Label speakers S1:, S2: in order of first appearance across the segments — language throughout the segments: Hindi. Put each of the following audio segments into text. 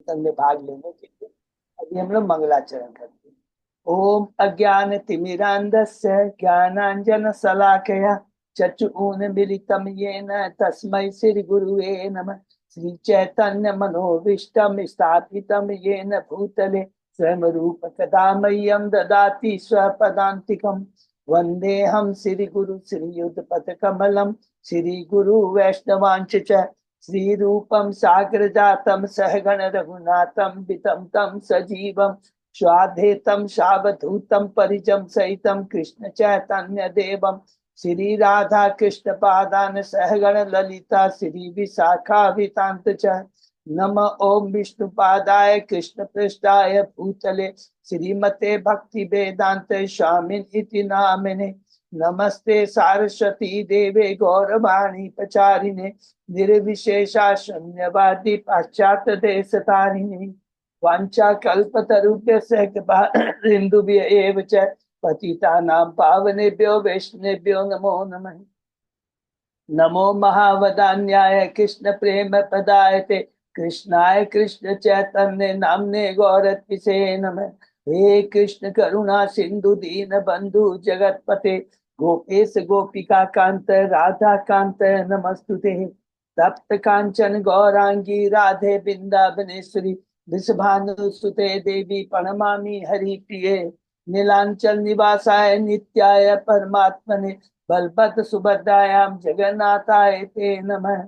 S1: कीर्तन में भाग लेने के लिए अभी हम लोग मंगलाचरण करते हैं। ओम अज्ञान तिमिरांधस्य ज्ञानांजन शलाकया चक्षुरुन्मीलितं येन तस्मै श्री गुरुवे नमः। श्री चैतन्य मनोभीष्टं स्थापितं येन भूतले स्वयं रूप कदा मह्यं ददाति स्वपदान्तिकम्। वन्देऽहं श्री गुरु श्रीयुतपथ कमलं श्री गुरु वैष्णवांच च श्री रूपम सागर जातम सहगण रघुनाथम वितम तम सजीवम स्वाधेतम सावधूतम परिजम सहितम कृष्ण चैतन्य देवम श्री राधा कृष्ण पादान सहगण ललिता श्री विशाखा वितांत च नम ओम विष्णुपादाय कृष्ण पृष्ठाय भूतले श्रीमते भक्ति वेदांत स्वामिन इति नामिने। नमस्ते सारस्वती देवे गौरवाणी प्रचारिणे निर्विशेषा शून्यवादी पाश्चात्य देश तारिणी। वांछा कल्पतरुभ्यश्च कृपा सिन्धुभ्य एव च पतितानां पावनेभ्यो वैष्णवेभ्यो नमो नमः। नमो महावदान्याय कृष्ण प्रेम प्रदायते कृष्णाय कृष्ण चैतन्य नामने गौरत्विषे नमः। हे कृष्ण करुणा सिंधु दीन बंधु जगतपते गोपेश गोपिका कांत राधा कांत नमस्तुते। तप्त कांचन गौरांगी राधे बिंदावनेश्वरी वृषभानुसुते देवी प्रणमामि हरिप्रिये। नीलांचल निवासाय नित्याय परमात्मने बलभद्र सुभद्रायाम जगन्नाथाय ते नमः।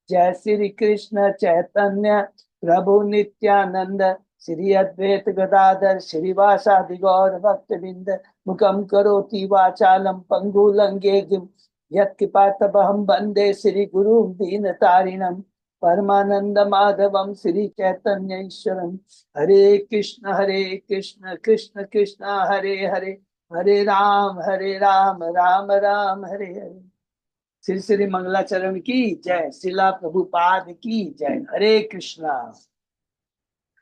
S1: जय श्री कृष्ण चैतन्य प्रभु नित्यानंद श्री अद्वैत गदाधर श्रीवासादि गौर भक्तबिंद मुखम करोति वाचालम पंगु लंघेगिम यत्कृपातमहं वंदे श्री गुरु दीनतारिणम परमानंद माधवम श्री चैतन्य ईश्वरम। हरे कृष्ण कृष्ण कृष्ण हरे हरे हरे राम राम राम हरे हरे। श्री श्री मंगलाचरण की जय। शिला प्रभुपाद की जय। हरे कृष्णा।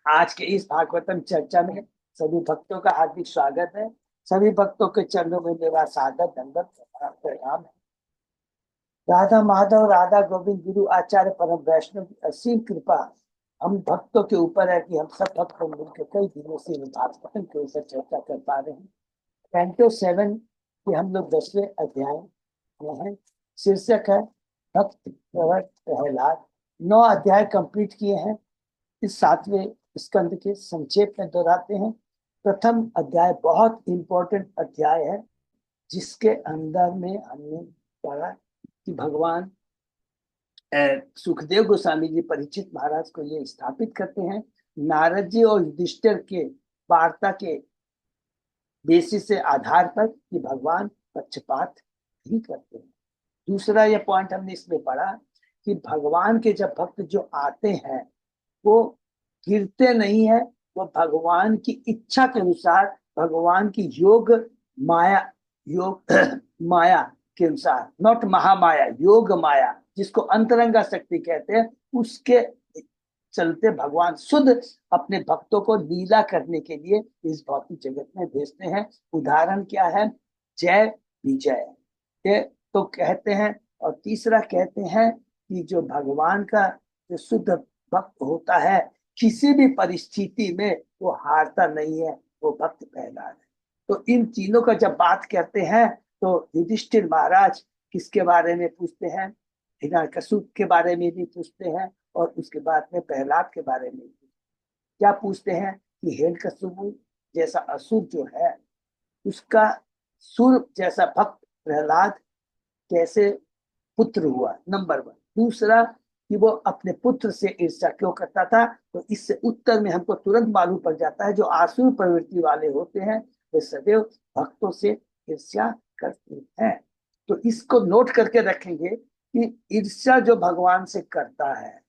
S1: आज के इस भागवतम चर्चा में सभी भक्तों का हार्दिक स्वागत है। सभी भक्तों के चरणों में मेरा सादर दंडवत प्रणाम है। राधा माधव राधा गोविंद गुरु आचार्य परम वैष्णव की असीम कृपा हम भक्तों के ऊपर है कि हम सब भक्तों मिलकर कई दिनों से भागवतम के ऊपर चर्चा कर पा रहे हैं। कैंटो 7 के हम लोग 10वें अध्याय में हैं। शीर्षक है भक्त प्रवर प्रहलाद। 9 अध्याय कंप्लीट किए हैं। इस 7वें स्कंद के संक्षेप में दोहराते हैं। प्रथम अध्याय बहुत इंपॉर्टेंट अध्याय है, जिसके अंदर में हमने पढ़ा कि भगवान सुखदेव गोस्वामी जी परीक्षित महाराज को ये स्थापित करते हैं नारद जी और युधिष्ठिर के वार्ता के बेसिस से आधार पर कि भगवान पक्षपात नहीं करते हैं। दूसरा ये पॉइंट हमने इसमें पढ़ा कि भगवान के जब भक्त जो आते हैं वो गिरते नहीं है, वो भगवान की इच्छा के अनुसार भगवान की योग माया के अनुसार, नॉट महामाया, योग माया जिसको अंतरंगा शक्ति कहते हैं, उसके चलते भगवान शुद्ध अपने भक्तों को लीला करने के लिए इस भौतिक जगत में भेजते हैं। उदाहरण क्या है? जय विजय ये तो कहते हैं। और तीसरा कहते हैं कि जो भगवान का जो शुद्ध भक्त होता है किसी भी परिस्थिति में वो हारता नहीं है, वो भक्त प्रहलाद है। तो इन तीनों का जब बात करते हैं तो युधिष्ठिर महाराज किसके बारे में पूछते हैं? हिरण्यकशिपु के बारे में भी पूछते हैं और उसके बाद में प्रहलाद के बारे में क्या पूछते हैं कि हिरण्यकशिपु जैसा असुर जो है उसका सुर जैसा भक्त प्रहलाद कैसे पुत्र हुआ, नंबर 1। दूसरा कि वो अपने पुत्र से ईर्ष्या क्यों करता था, तो इससे उत्तर में हमको तुरंत मालूम पड़ जाता है जो आसुर प्रवृत्ति वाले होते हैं वे सदैव भक्तों से ईर्ष्या करते हैं। तो इसको नोट करके रखेंगे कि ईर्ष्या जो भगवान से करता है,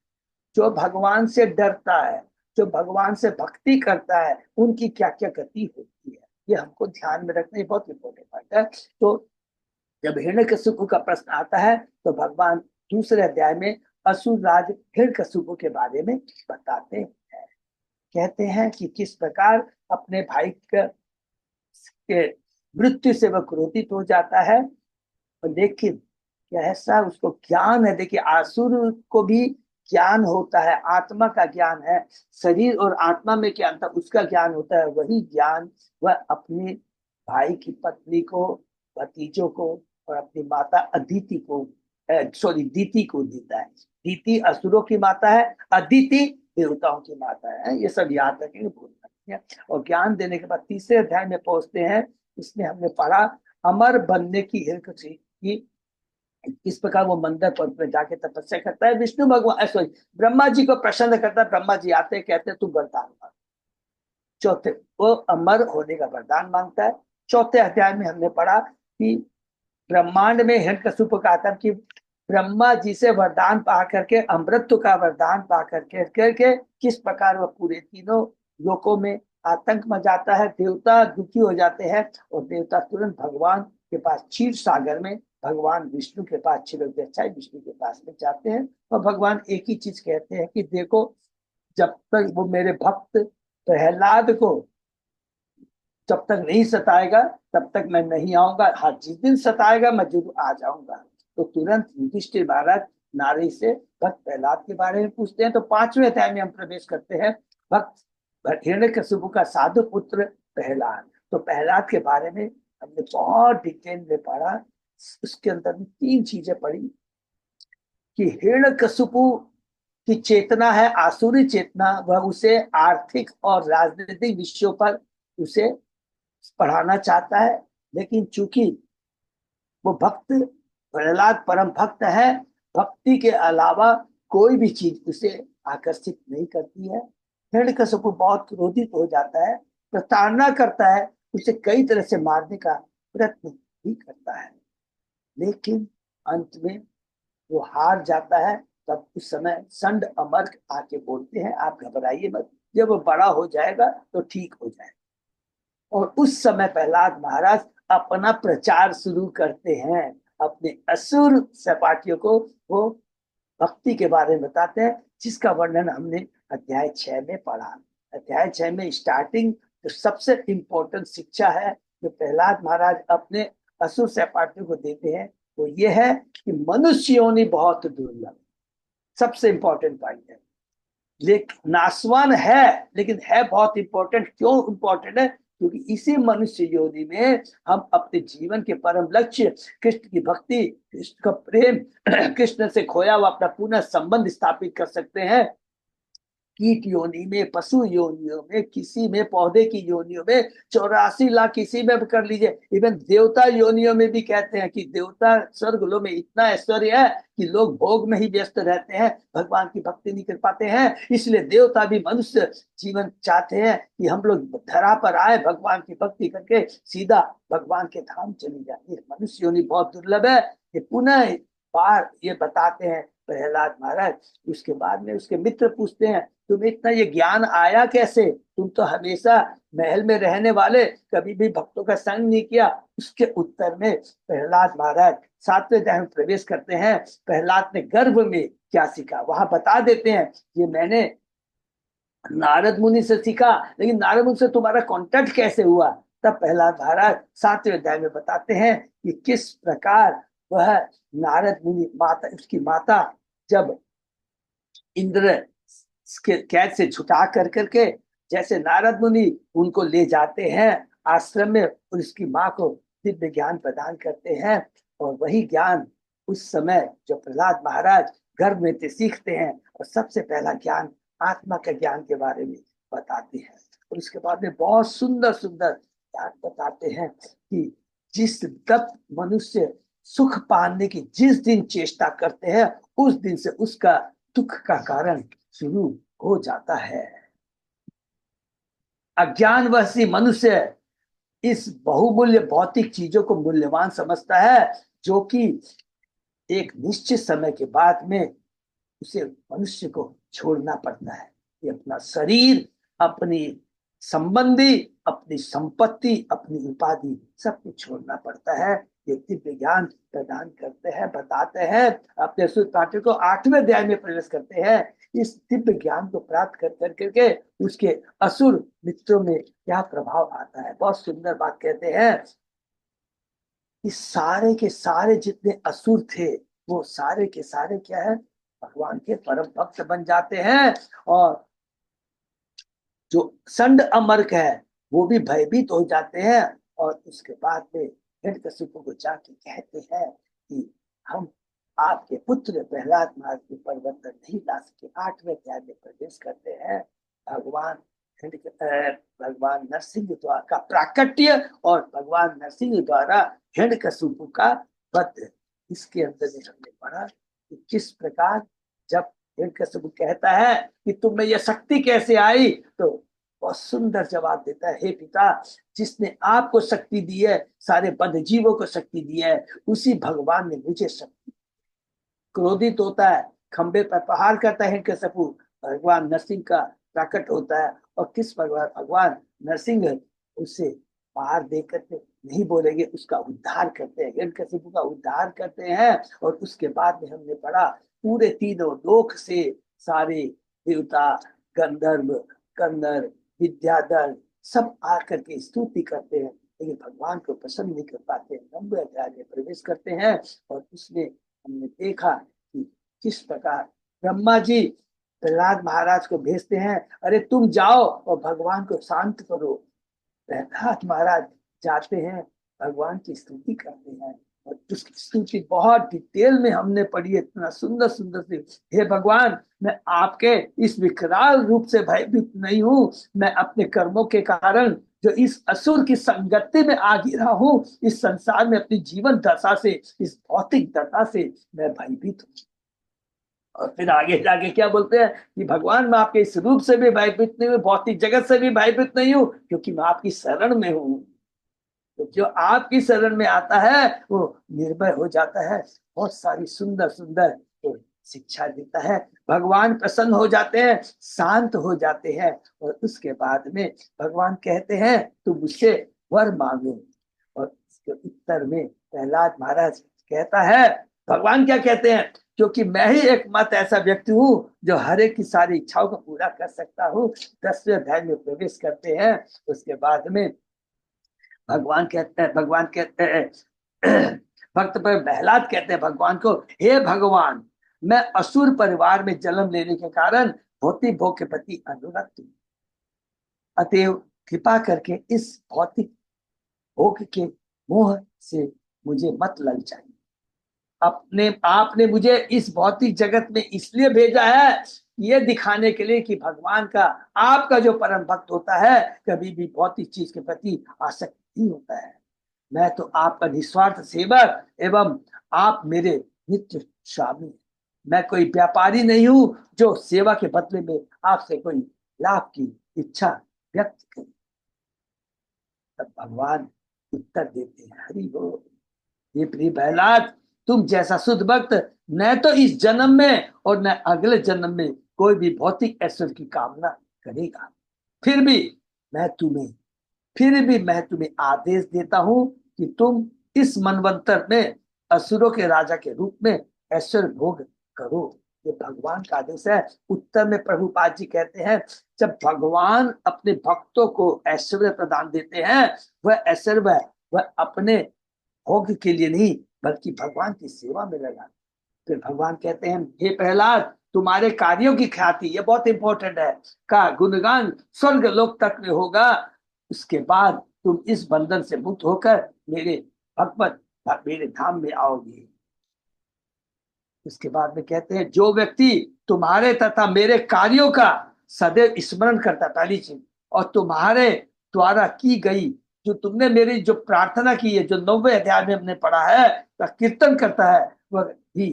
S1: जो भगवान से डरता है, जो भगवान से भक्ति करता है, उनकी क्या क्या गति होती है, ये हमको ध्यान में रखना बहुत इंपॉर्टेंट बात है। तो जब हिरण्यकशिपु का प्रश्न आता है तो भगवान दूसरे अध्याय में असुर राज हिरण्यकशिपु के बारे में बताते हैं। कहते हैं कि किस प्रकार अपने भाई के मृत्यु से वह क्रोधित हो जाता है, और लेकिन क्या ऐसा उसको ज्ञान है, देखिए आसुर को भी ज्ञान होता है, आत्मा का ज्ञान है, शरीर और आत्मा में क्या अंतर, उसका ज्ञान होता है, वही ज्ञान वह अपने भाई की पत्नी को, भतीजों को और अपनी माता अदिति को, सॉरी दीति को देता है। दीति असुरों की माता है, अदिति देवताओं की माता है। ये सब याद रखेंगे, भूलना नहीं है। और ज्ञान देने के बाद तीसरे अध्याय में पहुंचते हैं। इसमें हमने पढ़ा अमर बनने की हिरक की, इस प्रकार वो मंदिर पर्वत में जाके तपस्या करता है। विष्णु भगवान, सॉरी, ब्रह्मा जी को प्रसन्न करता है। ब्रह्मा जी आते कहते हैं तू वरदान मांग। चौथे, वो अमर होने का वरदान मांगता है। चौथे अध्याय में हमने पढ़ा कि ब्रह्मांड में हिरण्यकशिपु का आता कि ब्रह्मा जी से वरदान पा करके, अमृत का वरदान पा करके किस प्रकार वह पूरे तीनों लोकों में आतंक मचाता है। देवता दुखी हो जाते हैं और देवता तुरंत भगवान के पास, क्षीर सागर में भगवान विष्णु के पास, क्षीरोदय विष्णु के पास में जाते हैं। और भगवान एक ही चीज कहते हैं कि देखो, जब तक वो मेरे भक्त प्रहलाद को जब तक नहीं सताएगा तब तक मैं नहीं आऊंगा। हाँ, जिस दिन सताएगा मैं जरूर आ जाऊंगा। तो तुरंत युधिष्ठिर महाराज नारी से भक्त प्रहलाद के बारे में पूछते हैं। तो पांचवें अध्याय में हम प्रवेश करते हैं। भक्त हिरण्यकशिपु का साधु पुत्र प्रहलाद। तो प्रहलाद के बारे में हमने बहुत डिटेल में पढ़ा। उसके अंदर में तीन चीजें पढ़ी कि हिरण्यकशिपु की चेतना है आसुरी चेतना, वह उसे आर्थिक और राजनीतिक विषयों पर उसे पढ़ाना चाहता है। लेकिन चूंकि वो भक्त प्रहलाद परम भक्त है, भक्ति के अलावा कोई भी चीज उसे आकर्षित नहीं करती है। हिरण्यकशिपु बहुत क्रोधित हो जाता है, प्रताड़ना करता है, उसे कई तरह से मारने का प्रयत्न भी करता है। लेकिन अंत में वो हार जाता है। तब उस समय संड अमर आके बोलते हैं आप घबराइए मत, जब वो बड़ा हो जाएगा तो ठीक हो जाएगा। और उस समय प्रहलाद महाराज अपना प्रचार शुरू करते हैं। अपने असुर सहपाठियों को वो भक्ति के बारे में बताते हैं, जिसका वर्णन हमने अध्याय 6 में पढ़ा। अध्याय 6 में स्टार्टिंग जो सबसे इंपॉर्टेंट शिक्षा है जो प्रहलाद महाराज अपने असुर सहपाठियों को देते हैं, वो ये है कि मनुष्य योनि बहुत दुर्लभ। सबसे इंपॉर्टेंट पॉइंट है। लेकिन नासवान है, लेकिन है बहुत इंपॉर्टेंट। क्यों इंपॉर्टेंट है? क्योंकि इसी मनुष्य योनि में हम अपने जीवन के परम लक्ष्य, कृष्ण की भक्ति, कृष्ण का प्रेम, कृष्ण से खोया हुआ अपना पुनः संबंध स्थापित कर सकते हैं। कीट योनि में, पशु योनियों में, किसी में पौधे की योनियों में, 84 लाख किसी में भी कर लीजिए। इवन देवता योनियों में भी कहते हैं कि देवता स्वर्ग में इतना ऐश्वर्य है कि लोग भोग में ही व्यस्त रहते हैं, भगवान की भक्ति नहीं कर पाते हैं। इसलिए देवता भी मनुष्य जीवन चाहते हैं कि हम लोग धरा पर आए, भगवान की भक्ति करके सीधा भगवान के धाम चली जाए। मनुष्य योनि बहुत दुर्लभ है। ये पुनः बार ये बताते हैं प्रहलाद महाराज। उसके बाद में उसके मित्र पूछते हैं तुम्हें इतना ये ज्ञान आया कैसे? तुम तो हमेशा महल में रहने वाले, कभी भी भक्तों का संग नहीं किया। उसके उत्तर में प्रहलाद महाराज 7वें अध्याय में प्रवेश करते हैं। प्रहलाद ने गर्भ में क्या सीखा वहां बता देते हैं। ये मैंने नारद मुनि से सीखा, लेकिन नारद मुनि से तुम्हारा कांटेक्ट कैसे हुआ? तब प्रहलाद महाराज 7वें अध्याय में बताते हैं कि किस प्रकार वह नारद मुनि, माता, उसकी माता जब इंद्र के कैद से छुटा कर करके, जैसे नारद मुनि उनको ले जाते हैं आश्रम में और उसकी माँ को दिव्य ज्ञान प्रदान करते हैं। और वही ज्ञान उस समय जो प्रहलाद महाराज गर्भ में से सीखते हैं, और सबसे पहला ज्ञान आत्मा के ज्ञान के बारे में बताते हैं। और उसके बाद में बहुत सुंदर सुंदर ज्ञान बताते हैं कि जिस तक मनुष्य सुख पाने की जिस दिन चेष्टा करते हैं, उस दिन से उसका दुख का कारण शुरू हो जाता है। अज्ञानवश मनुष्य इस बहुमूल्य भौतिक चीजों को मूल्यवान समझता है, जो कि एक निश्चित समय के बाद में उसे मनुष्य को छोड़ना पड़ता है। ये अपना शरीर, अपनी संबंधी, अपनी संपत्ति, अपनी उपाधि सब कुछ छोड़ना पड़ता है। ये दिव्य ज्ञान प्रदान करते हैं, बताते हैं। अपने असुर पाठक को 8वें अध्याय में प्रवेश करते हैं। इस दिव्य ज्ञान को प्राप्त कर करके उसके असुर मित्रों में क्या प्रभाव आता है। बहुत सुंदर बात कहते हैं कि सारे के सारे जितने असुर थे वो सारे के सारे क्या है, भगवान के परम भक्त बन जाते हैं। और जो संड अमर्क है वो भी भयभीत हो जाते हैं। और उसके बाद में हिरण्यकशिपु को जाके कहते हैं कि हम आपके पुत्र प्रहलाद महाराज के परिवर्तन नहीं ला सके। 8वें अध्याय में प्रवेश करते हैं। भगवान भगवान नरसिंह द्वारा का प्राकट्य और भगवान नरसिंह द्वारा हिरण्यकशिपु का वध। इसके अंदर में हमने पढ़ा कि किस प्रकार जब हिरण्यकशिपु कहता है कि तुम में यह शक्ति कैसे आई, तो बहुत सुंदर जवाब देता है, हे पिता, जिसने आपको शक्ति दी है, सारे बद्ध जीवों को शक्ति दी है, उसी भगवान ने मुझे शक्ति। क्रोधित होता है, खंबे पर प्रहार करता है हिरण्यकशिपु, भगवान नरसिंह का प्रकट होता है। और किस भगवान भगवान नरसिंह उसे पार देकर के नहीं बोलेंगे, उसका उद्धार करते हैं, हिरण्यकशिपु का उद्धार करते हैं। और उसके बाद में हमने पढ़ा पूरे तीनों लोक से सारे देवता, गंधर्व, कन्नर, विद्याधर सब आकर के स्तुति करते हैं, लेकिन भगवान को प्रसन्न नहीं कर पाते। 90 अध्याय में प्रवेश करते हैं। और उसमें हमने देखा कि किस प्रकार ब्रह्मा जी प्रहलाद महाराज को भेजते हैं, अरे तुम जाओ और भगवान को शांत करो। प्रहलाद महाराज जाते हैं, भगवान की स्तुति करते हैं। और उसकी स्तुति बहुत डिटेल में हमने पढ़ी है, इतना सुंदर सुंदर से। हे भगवान, मैं आपके इस विकराल रूप से भयभीत नहीं हूँ, मैं अपने कर्मों के कारण जो इस असुर की संगति में आ गिरा हूँ, इस संसार में अपनी जीवन दशा से, इस भौतिक दशा से मैं भयभीत हूँ। और फिर आगे जाके क्या बोलते हैं कि भगवान, मैं आपके इस रूप से भी भयभीत नहीं हूँ, भौतिक जगत से भी भयभीत नहीं हूँ, क्योंकि मैं आपकी शरण में हूँ। तो जो आपकी शरण में आता है वो निर्भय हो जाता है। बहुत सारी सुंदर सुंदर तो शिक्षा देता है। भगवान प्रसन्न हो जाते हैं, शांत हो जाते हैं। और उसके बाद में भगवान कहते हैं तुम मुझसे वर मांगो। और इसके उत्तर में प्रहलाद महाराज कहता है, भगवान क्या कहते हैं, क्योंकि मैं ही एकमात्र ऐसा व्यक्ति हूँ जो हर एक की सारी इच्छाओं को पूरा कर सकता हूँ। 10वें अध्याय में प्रवेश करते हैं। उसके बाद में भगवान कहते हैं भक्त पर प्रहलाद कहते हैं भगवान को, हे भगवान, मैं असुर परिवार में जन्म लेने के कारण भौतिक भोग के प्रति अनुरक्त हूँ, अतएव कृपा करके इस भौतिक भोग के मोह से मुझे मत लग जाए। अपने आपने मुझे इस भौतिक जगत में इसलिए भेजा है, ये दिखाने के लिए कि भगवान का, आपका जो परम भक्त होता है कभी भी भौतिक चीज के प्रति आसक्त नहीं होता है। मैं तो आपका निस्वार्थ सेवक एवं आप मेरे नित्य स्वामी। मैं कोई व्यापारी नहीं हूं जो सेवा के बदले में आपसे कोई लाभ की इच्छा व्यक्त करे। तब भगवान उत्तर देते हैं, हरि बोल, ये प्रिय प्रहलाद, तुम जैसा शुद्ध भक्त न तो इस जन्म में और न अगले जन्म में कोई भी भौतिक ऐश्वर्य की कामना करेगा। फिर भी मैं तुम्हें आदेश देता हूं कि तुम इस मनवंतर में असुरों के राजा के रूप में ऐश्वर्य भोग करो। ये भगवान का आदेश है। उत्तर में प्रभुपाद जी कहते हैं, जब भगवान अपने भक्तों को ऐश्वर्य प्रदान देते हैं, वह ऐश्वर्य वह अपने भोग के लिए नहीं बल्कि भगवान की सेवा में लगा। फिर भगवान कहते हैं, हे प्रहलाद, तुम्हारे कार्यों की ख्याति, ये बहुत इंपॉर्टेंट है, का गुणगान स्वर्ग लोक तक में होगा। उसके बाद तुम इस बंधन से मुक्त होकर मेरे धाम में आओगे। उसके बाद में कहते हैं, जो व्यक्ति तुम्हारे तथा मेरे कार्यों का सदैव स्मरण करता, पहली चीज, और तुम्हारे द्वारा की गई जो तुमने मेरी जो प्रार्थना की है, जो 90वें अध्याय में हमने पढ़ा है, का कीर्तन करता है, वह भी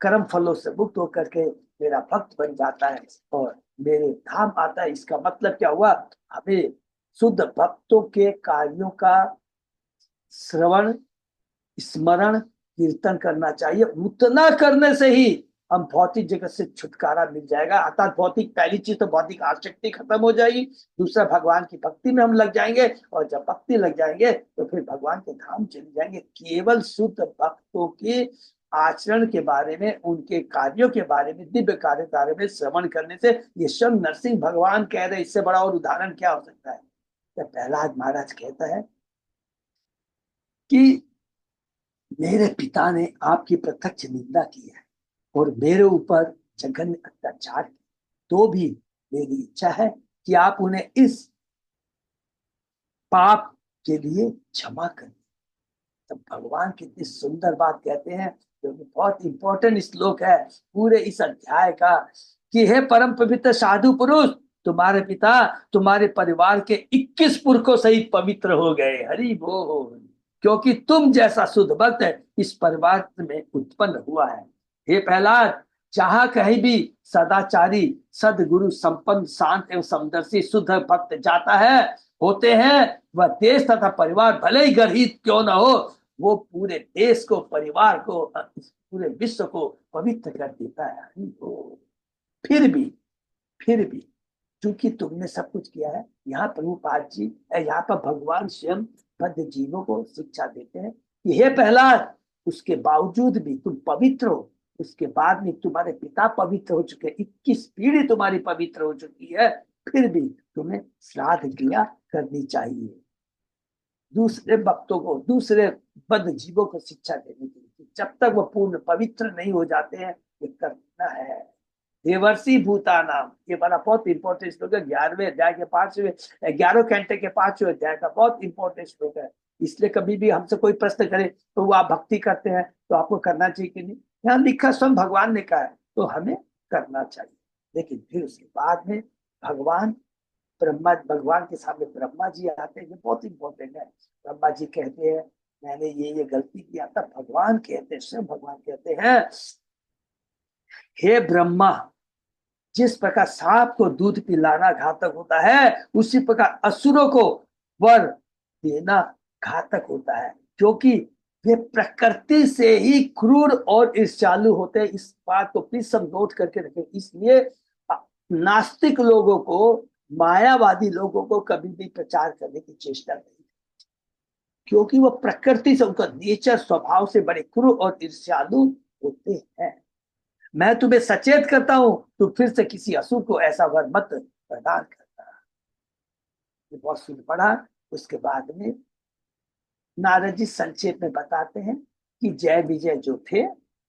S1: कर्म फलों से मुक्त होकर के मेरा भक्त बन जाता है और मेरे धाम आता है। इसका मतलब क्या हुआ, हमें शुद्ध भक्तों के कार्यों का श्रवण, स्मरण, कीर्तन करना चाहिए। उतना करने से ही हम भौतिक जगत से छुटकारा मिल जाएगा। अर्थात भौतिक, पहली चीज तो भौतिक आसक्ति खत्म हो जाएगी, दूसरा भगवान की भक्ति में हम लग जाएंगे, और जब भक्ति लग जाएंगे तो फिर भगवान के धाम चले जाएंगे। केवल शुद्ध भक्तों के आचरण के बारे में, उनके कार्यों के बारे में, दिव्य कार्य के बारे में श्रवण करने से, ये स्वयं नरसिंह भगवान कह रहे, इससे बड़ा और उदाहरण क्या हो सकता है। तो प्रहलाद महाराज कहता है कि मेरे पिता ने आपकी प्रत्यक्ष निंदा की है और मेरे ऊपर जघन्य अत्याचार, तो भी मेरी इच्छा है कि आप उन्हें इस पाप के लिए क्षमा करें। तब भगवान कितनी सुंदर बात कहते हैं, जो कि बहुत इंपॉर्टेंट श्लोक है पूरे इस अध्याय का, कि हे परम पवित्र साधु पुरुष, तुम्हारे पिता तुम्हारे परिवार के 21 पुरखों सहित पवित्र हो गए, हरि बोल, क्योंकि तुम जैसा शुद्ध भक्त इस परिवार में उत्पन्न हुआ है। हे प्रहलाद, जहां कहीं भी सदाचारी सदगुरु संपन्न शांत एवं समदर्शी शुद्ध भक्त जाता है होते हैं, वह देश तथा परिवार भले ही गर्हित क्यों न हो, वो पूरे देश को, परिवार को, पूरे विश्व को पवित्र कर देता है। फिर भी क्योंकि तुमने सब कुछ किया है, यहाँ प्रभुपाद जी, यहाँ पर भगवान स्वयं बद्ध जीवों को शिक्षा देते हैं कि हे प्रहलाद, उसके बावजूद भी तुम पवित्र हो, उसके बाद में तुम्हारे पिता पवित्र हो चुके, 21 पीढ़ी तुम्हारी पवित्र हो चुकी है, फिर भी तुम्हें श्राद्ध क्रिया करनी चाहिए, दूसरे भक्तों को, दूसरे बद्ध जीवों को शिक्षा देने के लिए, जब तक वो पूर्ण पवित्र नहीं हो जाते हैं, ये करना है। देवर्षि भूतानाम, ये बड़ा बहुत इंपॉर्टेंट श्लोक है, 11वें अध्याय के 5वें, 11 घंटे के 5वें अध्याय का बहुत इंपॉर्टेंट श्लोक है। इसलिए कभी भी हमसे कोई प्रश्न करे तो वो आप भक्ति करते हैं तो आपको करना चाहिए कि नहीं, यहाँ लिखा स्वयं भगवान ने कहा है तो हमें करना चाहिए। लेकिन फिर उसके बाद में भगवान के सामने ब्रह्मा जी आते हैं, ये बहुत इंपॉर्टेंट है। ब्रह्मा जी कहते हैं मैंने ये गलती किया, तब भगवान कहते हैं, स्वयं भगवान कहते हैं, हे ब्रह्मा, जिस प्रकार सांप को दूध पिलाना घातक होता है, उसी प्रकार असुरों को वर देना घातक होता है, क्योंकि वे प्रकृति से ही क्रूर और ईर्ष्यालु होते हैं। इस बात को प्लीज सब नोट करके रखें। इसलिए नास्तिक लोगों को, मायावादी लोगों को कभी भी प्रचार करने की चेष्टा नहीं, क्योंकि वो प्रकृति से, उनका नेचर, स्वभाव से बड़े क्रूर और ईर्ष्यालु होते हैं। मैं तुम्हें सचेत करता हूं, तू फिर से किसी असुर को ऐसा वर मत प्रदान करता। ये बहुत सुन पढ़ा। उसके बाद में नारद जी संक्षेप में बताते हैं कि जय विजय जो थे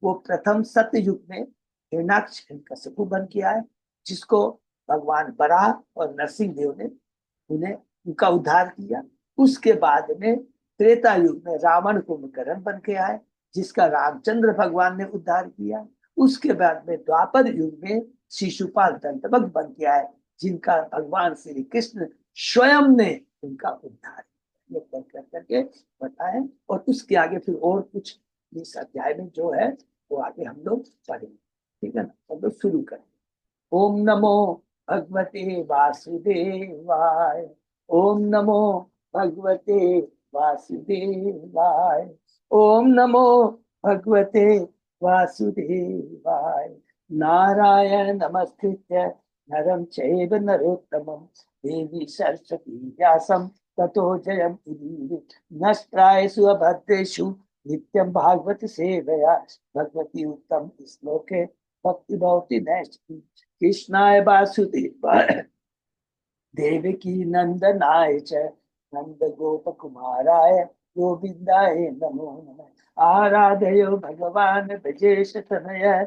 S1: वो प्रथम सत्य युग में हिरण्याक्ष हिरण्यकशिपु बन के आए, जिसको भगवान बराह और नरसिंह देव ने उनका उद्धार किया। उसके बाद में त्रेता युग में रावण कुंभकर्ण बन के आए, जिसका रामचंद्र भगवान ने उद्धार किया। उसके बाद में द्वापर युग में शिशुपाल दंतवक्र बन के आए, जिनका भगवान श्री कृष्ण स्वयं ने उनका उद्धार करके बताए। और उसके आगे फिर और कुछ इस अध्याय में जो है वो आगे हम लोग पढ़ेंगे, ठीक है ना। हम लोग शुरू करें। ओम नमो भगवते वासुदेवाय, ओम नमो भगवते वासुदेवाय, ओम नमो भगवते वासुदेवाय। नारायण नमस्कृत्य नरं चैव नरोत्तमं देवी सरस्वती व्यासं ततो जयम् उदीरयेत्। नष्टायेषु अभद्रेषु नित्यं भागवत सेवया भगवती उत्तम श्लोके भक्ति भवति नैष्ठि। कृष्णाय वासुदेवाय देवकी नंदनाय च नंद गोप कुमाराय गोविंदाय नमो नमः। आराधयो भगवान ब्रजेश तनय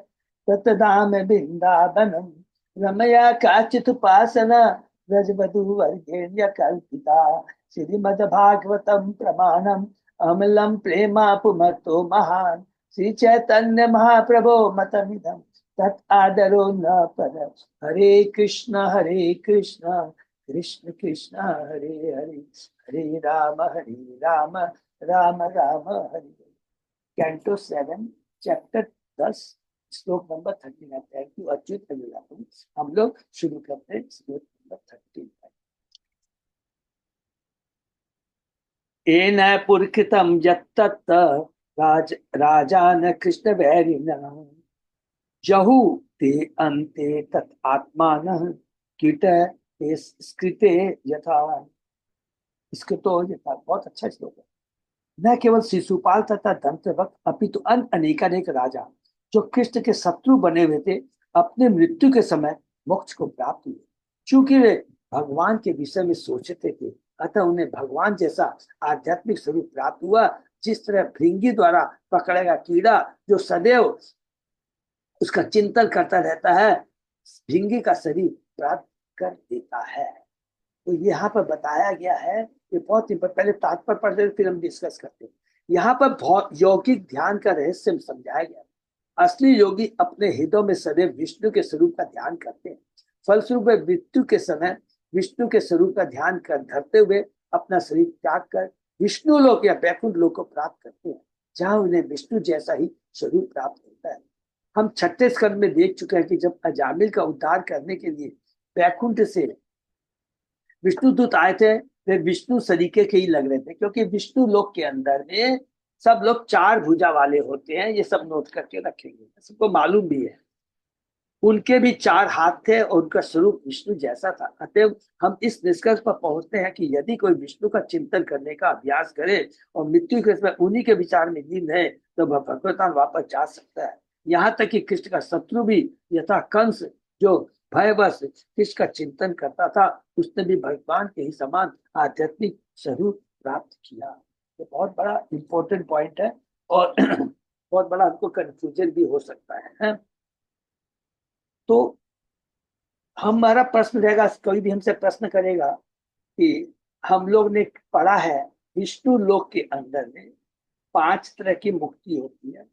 S1: ततदाम वृंदावनम रमया काचित् उपासना ब्रजवधूवर्गेण्य कल्पिता। श्रीमद्भागवतम प्रमाणम अमलम प्रेमा पुमतो महान। श्री चैतन्य महाप्रभो मतमिदं तत् आदरो न पर। हरे कृष्ण कृष्ण कृष्ण हरे हरे, हरे राम राम राम हरे। कैंटो 7 चैप्टर 10 श्लोक number 39। Thank you Achyut Abhilasham. हम लोग शुरू करते हैं श्लोक नंबर 39। एन पुरकृतम यत्तत् राजान कृष्ण वैरिणः जहु ते अन्ते तत् आत्मानः कीट स्कृते यथा। इसके तो यथा बहुत अच्छा श्लोक है। न केवल शिशुपाल तथा दंतवक्र अपितु अनेकानेक राजा जो कृष्ण के शत्रु बने हुए थे, अपने मृत्यु के समय मोक्ष को प्राप्त हुए, क्योंकि वे भगवान के विषय में सोचते थे। अतः उन्हें भगवान जैसा आध्यात्मिक स्वरूप प्राप्त हुआ, जिस तरह भृंगी द्वारा पकड़ेगा कीड़ा जो सदैव उसका चिंतन करता रहता है, भृंगी का शरीर प्राप्त कर देता है। तो यहाँ पर बताया गया है, ये बहुत ही, पहले तात्पर्य पढ़ते हैं फिर हम डिस्कस करते हैं। यहाँ पर बहुत यौगिक ध्यान का रहस्य समझाया गया। असली योगी अपने हृदय में सदैव विष्णु के स्वरूप का ध्यान करते हैं। फलस्वरूप वे मृत्यु के समय विष्णु के स्वरूप का ध्यान कर धरते हुए अपना शरीर त्याग कर विष्णु लोक या वैकुंठ लोक को प्राप्त करते हैं, जहां उन्हें विष्णु जैसा ही स्वरूप प्राप्त होता है। हम छठे स्कंद में देख चुके हैं कि जब अजामिल का उद्धार करने के लिए वैकुंठ से विष्णु दूत आए थे, वे विष्णु सरीके के ही लग रहे थे, क्योंकि विष्णु लोक के अंदर में सब लोग चार भुजा वाले होते हैं। ये सब नोट करके रखेंगे, सबको मालूम भी है। उनके भी चार हाथ थे और उनका स्वरूप विष्णु जैसा था। अतएव हम इस निष्कर्ष पर पहुंचते हैं कि यदि कोई विष्णु का चिंतन करने का अभ्यास करे और मृत्यु के समय उन्हीं के विचार में लीन है, तो वह भगवतान वापस जा सकता है। यहाँ तक कि कृष्ण का शत्रु भी यथा कंस, जो भयवश कृष्ण का चिंतन करता था, उसने भी भगवान के ही समान आध्यात्मिक स्वरूप प्राप्त किया। ये बहुत बड़ा इंपॉर्टेंट पॉइंट है और बहुत बड़ा हमको कंफ्यूजन भी हो सकता है? तो हमारा प्रश्न रहेगा, कोई भी हमसे प्रश्न करेगा कि हम लोग ने पढ़ा है विष्णु लोक के अंदर में 5 तरह की मुक्ति होती है।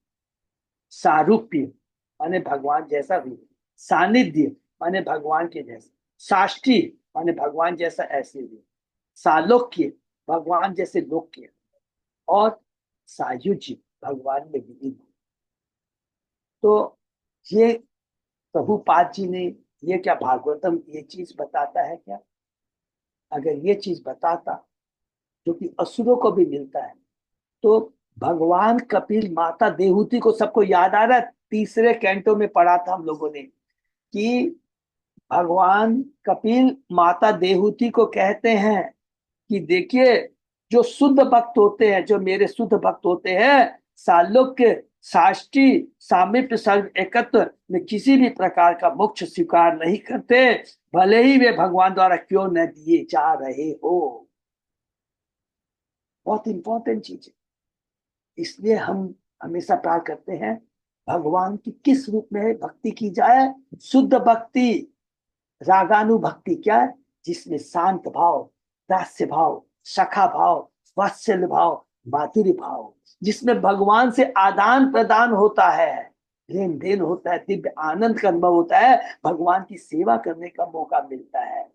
S1: सारूप्य माने भगवान जैसा भी, सानिध्य माने भगवान के जैसा, साष्टी माने भगवान जैसा ऐसे भी, सालोक्य भगवान जैसे लोक्य, और सायुज्य भगवान में विलीन। तो ये प्रभुपाद जी ने, ये क्या भागवतम ये चीज बताता है क्या? अगर ये चीज बताता जो कि असुरों को भी मिलता है, तो भगवान कपिल माता देहूति को सबको याद आ रहा है, तीसरे कैंटो में पढ़ा था हम लोगों ने कि भगवान कपिल माता देहूति को कहते हैं कि देखिए, जो शुद्ध भक्त होते हैं, जो मेरे शुद्ध भक्त होते हैं, सालोक्य साष्टी सामीप्य सर्व एकत्व में किसी भी प्रकार का मोक्ष स्वीकार नहीं करते, भले ही वे भगवान द्वारा क्यों न दिए जा रहे हो। बहुत इंपॉर्टेंट चीज है। इसलिए हम हमेशा प्रार्थना करते हैं भगवान की किस रूप में भक्ति की जाए? शुद्ध भक्ति, रागानुभक्ति। क्या है? जिसमें शांत भाव, दास्य भाव, सखा भाव, वात्सल्य भाव, माधुर्य भाव, जिसमें भगवान से आदान प्रदान होता है, लेन देन होता है, दिव्य आनंद का अनुभव होता है, भगवान की सेवा करने का मौका मिलता है।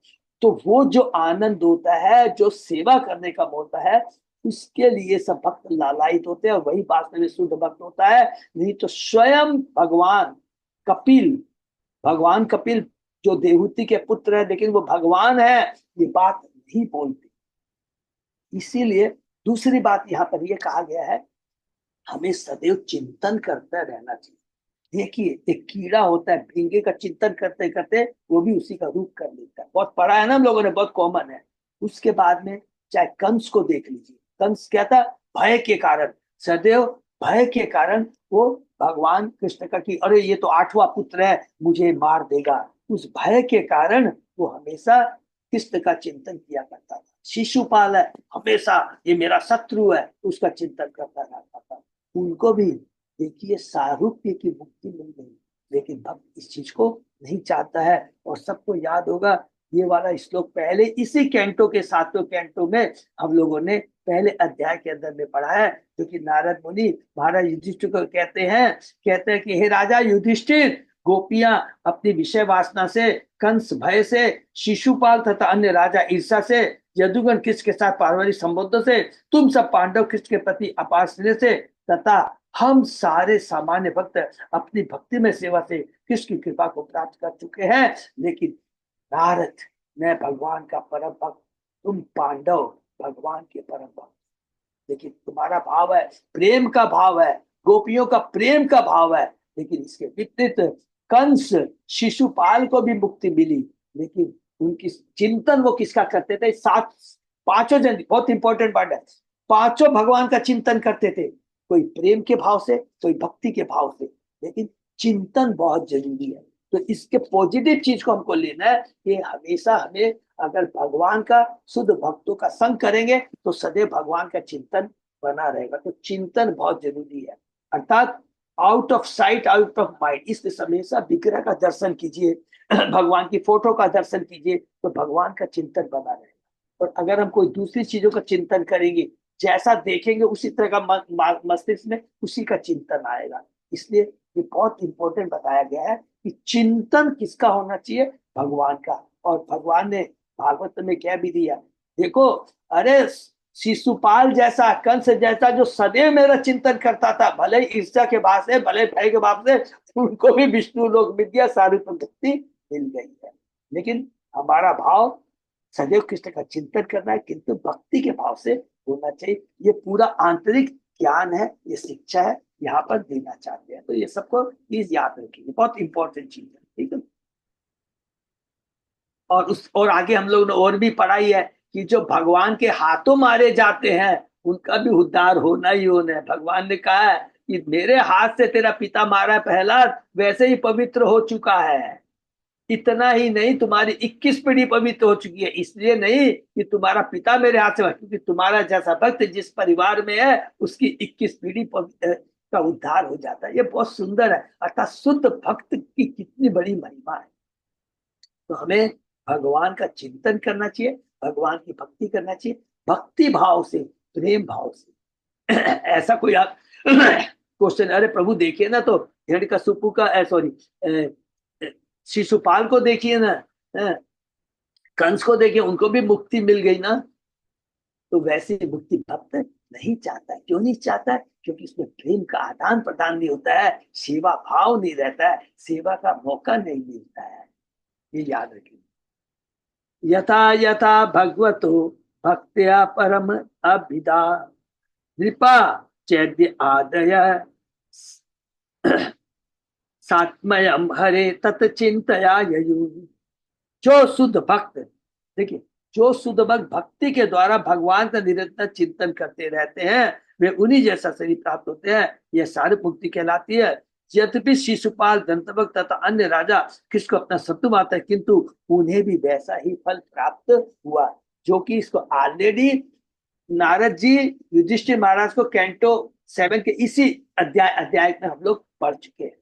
S1: तो वो जो आनंद होता है, जो सेवा करने का होता है, उसके लिए सब भक्त लालायित होते हैं, और वही वास्तव में शुद्ध भक्त होता है। नहीं तो स्वयं भगवान कपिल, भगवान कपिल जो देवहूति के पुत्र है लेकिन वो भगवान है, ये बात नहीं बोलते। इसीलिए दूसरी बात यहाँ पर यह कहा गया है, हमें सदैव चिंतन करते रहना चाहिए। देखिए, एक कीड़ा होता है, भींगे का चिंतन करते करते वो भी उसी का रूप कर लेता है। बहुत पढ़ा है ना हम लोगों ने, बहुत कॉमन है। उसके बाद में चाहे कंस को देख लीजिए, कंस क्या था? भय के कारण, सदैव भय के कारण वो भगवान कृष्ण का कि अरे ये तो 8वां पुत्र है, मुझे मार देगा, उस भय के कारण वो हमेशा कृष्ण का चिंतन किया करता था। शिशुपाल है, हमेशा ये मेरा शत्रु है, उसका चिंतन करता रहता था। उनको भी देखिए सारूप्य की मुक्ति मिल गई, लेकिन भक्त इस चीज को नहीं चाहता है। और सबको याद होगा ये वाला श्लोक, पहले इसी कैंटो के 7वें कैंटो में हम लोगों ने पहले अध्याय के अंदर में पढ़ा है, जो कि नारद मुनि महाराज युधिष्ठिर को कहते हैं कि हे राजा युधिष्ठिर, गोपियां अपनी विषय वासना से, कंस भय से, शिशुपाल तथा अन्य राजा ईर्षा से, यदुगण कृष्ण के साथ पारिवारिक संबंधों से, तुम सब पांडव कृष्ण के प्रति अपार स्नेह से, तथा हम सारे सामान्य भक्त अपनी भक्ति में सेवा से कृष्ण की कृपा को प्राप्त कर चुके हैं। लेकिन नारद, मैं भगवान का परम भक्त, तुम पांडव भगवान के परम भक्त, लेकिन तुम्हारा भाव है प्रेम का भाव है, गोपियों का प्रेम का भाव है। लेकिन इसके विपरीत कंस शिशुपाल को भी मुक्ति मिली, लेकिन उनकी चिंतन वो किसका करते थे? 5 जन, बहुत इंपॉर्टेंट बात है, 5 भगवान का चिंतन करते थे, कोई प्रेम के भाव से, कोई भक्ति के भाव से, लेकिन चिंतन बहुत जरूरी है। तो इसके पॉजिटिव चीज को हमको लेना है कि हमेशा हमें अगर भगवान का शुद्ध भक्तों का संग करेंगे तो सदैव भगवान का चिंतन बना रहेगा। तो चिंतन बहुत जरूरी है। अर्थात out of sight out of mind, इसलिए हमेशा विग्रह का दर्शन कीजिए, भगवान की फोटो का दर्शन कीजिए, तो भगवान का चिंतन बना रहेगा। और अगर हम कोई दूसरी चीजों का चिंतन करेंगे, जैसा देखेंगे उसी तरह का मस्तिष्क में उसी का चिंतन आएगा। इसलिए ये बहुत इंपॉर्टेंट बताया गया है कि चिंतन किसका होना चाहिए, भगवान का। और भगवान ने भागवत में क्या भी दिया, देखो, अरे शिशुपाल जैसा, कंस जैसा जो सदैव मेरा चिंतन करता था, भले ईर्ष्या के भाव से, भले भय के भाव से, उनको भी विष्णु लोक विद्या सारी भक्ति मिल गई है। लेकिन हमारा भाव सदैव कृष्ण का चिंतन करना है, किंतु भक्ति के भाव से होना चाहिए। ये पूरा आंतरिक ज्ञान है, ये शिक्षा है, यहाँ पर देना चाहते हैं। तो ये सबको प्लीज याद रखिए, बहुत इंपॉर्टेंट चीज है, ठीक है। और आगे हम लोग ने और भी पढ़ाई है कि जो भगवान के हाथों मारे जाते हैं उनका भी उद्धार होना ही होना है। भगवान ने कहा है कि मेरे हाथ से तेरा पिता मारा है प्रहलाद, वैसे ही पवित्र हो चुका है। इतना ही नहीं, तुम्हारी 21 पीढ़ी पवित्र हो चुकी है। इसलिए नहीं कि तुम्हारा पिता मेरे हाथ से, क्योंकि तुम्हारा जैसा भक्त जिस परिवार में है उसकी 21 पीढ़ी का उद्धार हो जाता है। ये बहुत सुंदर है, अर्थात शुद्ध भक्त की कितनी बड़ी महिमा है। तो हमें भगवान का चिंतन करना चाहिए, भगवान की भक्ति करना चाहिए, भक्ति भाव से, प्रेम भाव से। ऐसा कोई आप क्वेश्चन, अरे प्रभु देखिए ना, तो हिरण्यकशिपु का, सॉरी, शिशुपाल को देखिए ना, कंस को देखिए, उनको भी मुक्ति मिल गई ना। तो वैसे मुक्ति भक्त नहीं चाहता है। क्यों नहीं चाहता है? क्योंकि इसमें प्रेम का आदान प्रदान नहीं होता है, सेवा भाव नहीं रहता है, सेवा का मौका नहीं मिलता है। ये याद रखिए। यथा यथा भगवतो भक्त्या परम अभिधा नृपा चैद्य आदय सात्मयम हरे तत् चिंतया ययु। जो शुद्ध भक्त, देखिए, जो शुद्ध भक्त भक्ति के द्वारा भगवान का निरंतर चिंतन करते रहते हैं, वे उन्हीं जैसा शरीर प्राप्त होते हैं। यह सारी मुक्ति कहलाती है। यद्यपि शिशुपाल, दंतभक्त तथा अन्य राजा किसको अपना शत्रु मानते हैं, किंतु उन्हें भी वैसा ही फल प्राप्त हुआ, जो कि इसको ऑलरेडी नारद जी युधिष्ठिर महाराज को कैंटो 7 के इसी अध्याय में हम लोग पढ़ चुके हैं।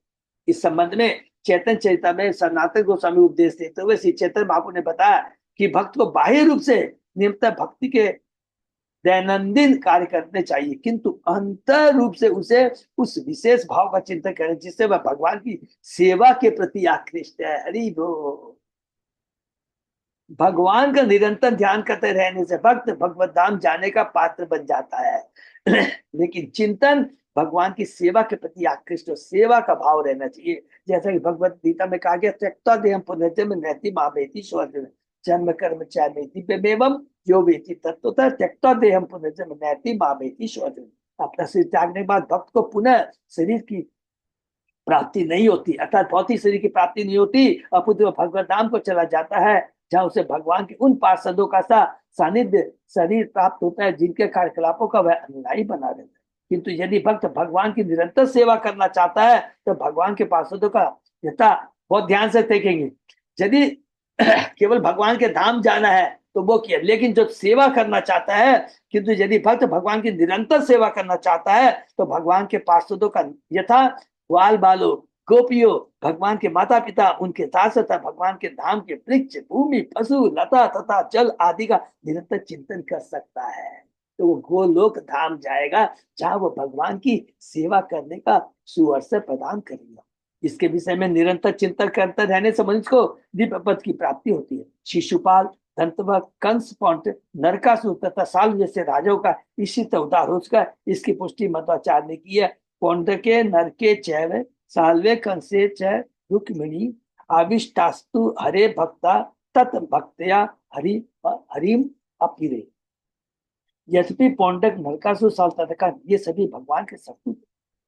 S1: इस संबंध में चैतन्य चरिता में सनातन गोस्वामी उपदेश देते हुए श्री चैतन्य बाबू ने बताया कि भक्त को बाह्य रूप से निरंतर भक्ति के दैनंदिन कार्य करने चाहिए, किंतु अंतर रूप से उसे उस विशेष भाव का चिंतन करें जिससे वह भगवान की सेवा के प्रति आकृष्ट है। हरि बोल। भगवान का निरंतर ध्यान करते रहने से भक्त भगवत धाम जाने का पात्र बन जाता है। लेकिन चिंतन भगवान की सेवा के प्रति आकृष्ट और सेवा का भाव रहना चाहिए। जैसा कि भगवत गीता में कहा गया, त्यक्त्वा देहं पुनर्जन्म नैति मामेति स्वजन जन्म कर्म चामेति बेमेवं जो वेति तत्वतः त्यक्त्वा देहं पुनर्जन्म नैति मामेति स्वजन। अपना शरीर त्यागने के बाद भक्त को पुनः शरीर की प्राप्ति नहीं होती, अर्थात भौतिक शरीर की प्राप्ति नहीं होती, अपितु भगवत धाम को चला जाता है, जहाँ उसे भगवान के उन पार्षदों का सानिध्य शरीर प्राप्त होता है जिनके कार्यकलापों का वह अनुयायी बना रहता है। किंतु यदि भक्त भगवान की निरंतर सेवा करना चाहता है तो भगवान के पार्षदों का यथा, बहुत ध्यान से देखेंगे, यदि केवल भगवान के धाम जाना है तो वो किया, लेकिन जो सेवा करना चाहता है, किंतु यदि भक्त भगवान की निरंतर सेवा करना चाहता है तो भगवान के पार्षदों का यथा ग्वाल बालो गोपियों, भगवान के माता पिता, उनके साथ साथ भगवान के धाम के वृक्ष, भूमि, पशु, लता तथा जल आदि का निरंतर चिंतन कर सकता है। तो वो गोलोक धाम जाएगा जहां वो भगवान की सेवा करने का सुअवसर प्रदान करेगा। इसके विषय में निरंतर चिंतन करते रहने से मनुष्य को दिव्य पद की प्राप्ति होती है। शिशुपाल, दंतवक्र, कंस, पौंट, नरकासुर तथा साल जैसे राजाओं का इसी तरह उद्धार हो चुका है। इसकी पुष्टि मध्वाचार्य ने की है। पौंड्रके नरके चैव साल्वे कंसे च रुक्मिणी आविष्टास्तु हरे भक्ता तत् भक्तया हरि हरिम अपिरे। यद्यपि पौंडक, नरकासुर, साल तथा ये सभी भगवान के शत्रु,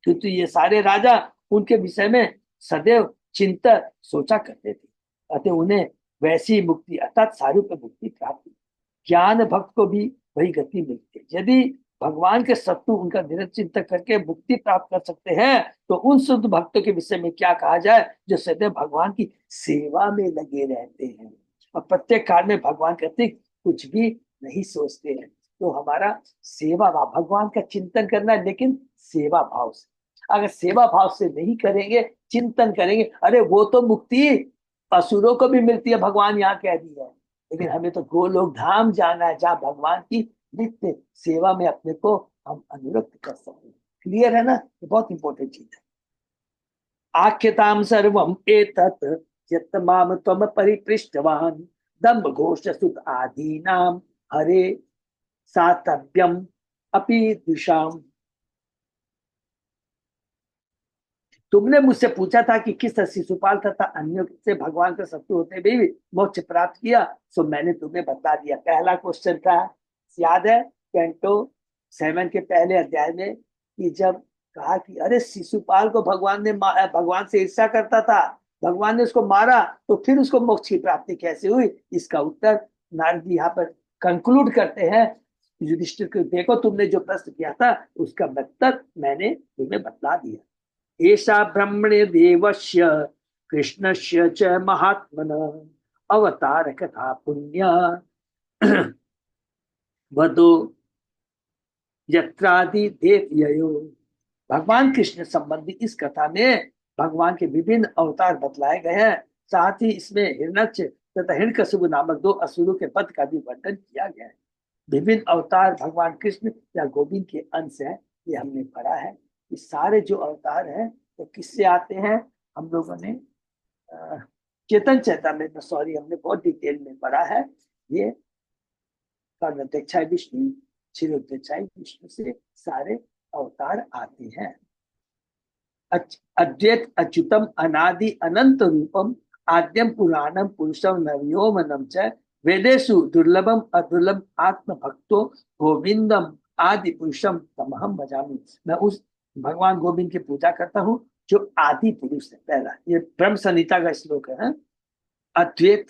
S1: किंतु ये सारे राजा उनके विषय में सदैव चिंतन सोचा करते थे, अतः उन्हें वैसी मुक्ति अर्थात सारूप्य मुक्ति प्राप्त। ज्ञान भक्त को भी वही गति मिलती है। यदि भगवान के शत्रु उनका निरंतर चिंतन करके मुक्ति प्राप्त कर सकते हैं तो उन शुद्ध भक्तों के विषय में क्या कहा जाए, जो सदैव भगवान की सेवा में लगे रहते हैं और प्रत्येक कार्य में भगवान के अतिरिक्त कुछ भी नहीं सोचते हैं। तो हमारा सेवा भाव, भगवान का चिंतन करना है लेकिन सेवा भाव से। अगर सेवा भाव से नहीं करेंगे, चिंतन करेंगे, अरे वो तो मुक्ति असुरों को भी मिलती है, भगवान यहाँ कह दिया है, लेकिन हमें तो गोलोक धाम जाना है जहाँ भगवान की नित्य सेवा में अपने को हम अनुरक्त कर सकते हैं। क्लियर है ना, ये बहुत इंपॉर्टेंट चीज है। आख्यताम सर्वम एतत् यत् माम त्वम परिपृष्टवान् दम्भ घोष सुत आदीनाम हरे सातव्यम अपि दुषाम। तुमने मुझसे पूछा था कि किस तरह शिशुपाल तथा अन्यों से भगवान का शत्रु होते हुए भी मोक्ष प्राप्त किया, सो मैंने तुम्हें बता दिया। पहला क्वेश्चन था, याद है कैंटो 7 के पहले अध्याय में, कि जब कहा कि अरे शिशुपाल को भगवान से ईर्ष्या करता था, भगवान ने उसको मारा, तो फिर उसको मोक्ष की प्राप्ति कैसे हुई? इसका उत्तर नारद जी यहाँ पर कंक्लूड करते हैं, युधिष्ठिर को देखो तुमने जो प्रश्न किया था उसका उत्तर मैंने तुम्हें बता दिया। एषा ब्रह्मणे देवस्य कृष्णस्य च महात्मन अवतार कथा पुण्य वदो यत्रादि देवयो। भगवान कृष्ण संबंधी इस कथा में भगवान के विभिन्न अवतार बतलाए गए हैं, साथ ही इसमें हिरण्यक्ष तथा हिरण्यकशिपु नामक 2 असुरों के वध का भी वर्णन किया गया है। विभिन्न अवतार भगवान कृष्ण या गोविंद के अंश है, ये हमने पढ़ा है। ये सारे जो अवतार हैं तो किससे आते हैं? हम लोगों ने चेतन चैतन्य में, सॉरी, हमने बहुत डिटेल में पढ़ा है। ये कर्णोदक्षाय विष्णु, क्षीरोदक्षाय विष्णु से सारे अवतार आते हैं। अद्वैत अच्युतम अनादि अनंत रूपम आद्यम पुराणम पुरुषम नव्योमनम च वेदेशु दुर्लभम अदुर्लभ आत्म भक्तो गोविंदम आदि पुरुषम तमहम भजामि। मैं उस भगवान गोविंद की पूजा करता हूँ जो आदि पुरुष है। पहला ये ब्रह्म संहिता का श्लोक है। अद्वैत,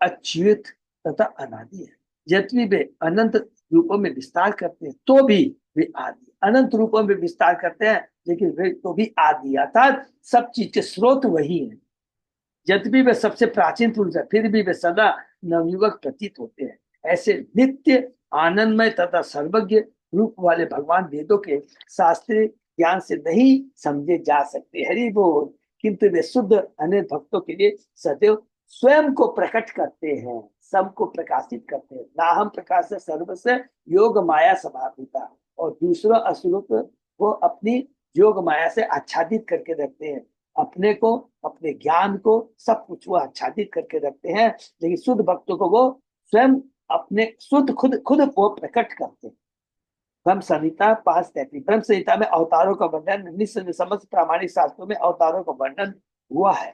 S1: अच्युत तथा अनादि है। यद्यपि वे अनंत रूपों में विस्तार करते हैं तो भी वे आदि, अनंत रूपों में विस्तार करते हैं लेकिन वे तो भी आदि, अर्थात सब चीज के स्रोत वही है। यद्यपि वे सबसे प्राचीन पुरुष है फिर भी वे सदा नवयुवक प्रतीत होते हैं। ऐसे नित्य आनंदमय तथा सर्वज्ञ रूप वाले भगवान वेदों के शास्त्रीय ज्ञान से नहीं समझे जा सकते, हरि बोल, किंतु वे शुद्ध अनेक भक्तों के लिए सदैव स्वयं को प्रकट करते हैं, सबको प्रकाशित करते हैं। नाहम प्रकाश से सर्वस्व योग माया स्वभाविता, और दूसरों असुरों को अपनी योग माया से आच्छादित करके रखते हैं। अपने को, अपने ज्ञान को, सब कुछ वो आच्छादित करके रखते हैं, लेकिन शुद्ध भक्तों को वो स्वयं अपने शुद्ध खुद खुद वो प्रकट करते हैं। ब्रह्म संहिता 5:33। ब्रह्म संहिता में अवतारों का वर्णन समस्त प्रामाणिक शास्त्रों में अवतारों का वर्णन हुआ है।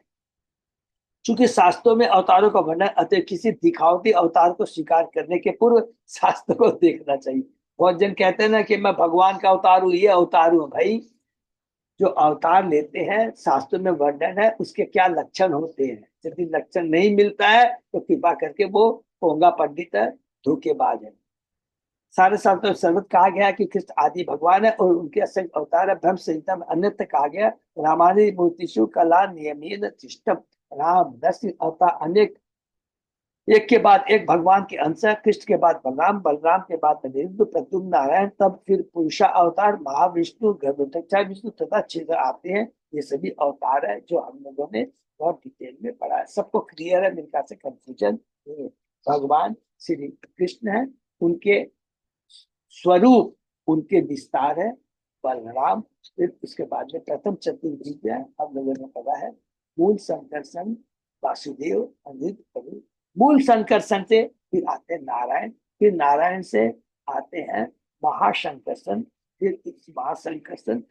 S1: चूंकि शास्त्रों में अवतारों का वर्णन, अतः किसी दिखावटी अवतार को स्वीकार करने के पूर्व शास्त्र को देखना चाहिए। बहुत जन कहते हैं ना कि मैं भगवान का अवतार हूँ, ये अवतार हूँ। भाई, जो अवतार लेते हैं शास्त्र में वर्णन है उसके क्या लक्षण होते हैं। यदि लक्षण नहीं मिलता है तो कृपा करके वो पोंगा पंडित है, धोखेबाज है। सारे शास्त्रों में सर्वत्र कहा गया कि कृष्ण आदि भगवान है और उनके असंख्य अवतार है। ब्रह्म संहिता में अन्यत्र कहा गया, रामानि मूर्तिषु कला नियमेन तिष्ठम। राम, नरसिंह अवतार अनेक, एक के बाद एक भगवान के अंश है। कृष्ण के बाद बलराम, बलराम के बाद अनिरुद्ध, प्रद्युम्न, नारायण, तब फिर पुरुषा अवतार, महाविष्णु, गर्भोदक्षाय विष्णु तथा क्षेत्र आते हैं। ये सभी अवतार है जो हम लोगों ने बहुत डिटेल में पढ़ा है। सबको क्लियर है, मेरे ख्याल से कंफ्यूजन नहीं है। भगवान श्री कृष्ण है, उनके स्वरूप, उनके विस्तार है बलराम, फिर उसके बाद में प्रथम चतुर्भुज है, हम लोगों ने पढ़ा है मूल संकर्षण वासुदेव अनिरुद्ध प्रभु। मूल संकर्षण से फिर आते हैं नारायण, फिर नारायण से आते हैं महाशंकर्षण, फिर महाशंकर्षण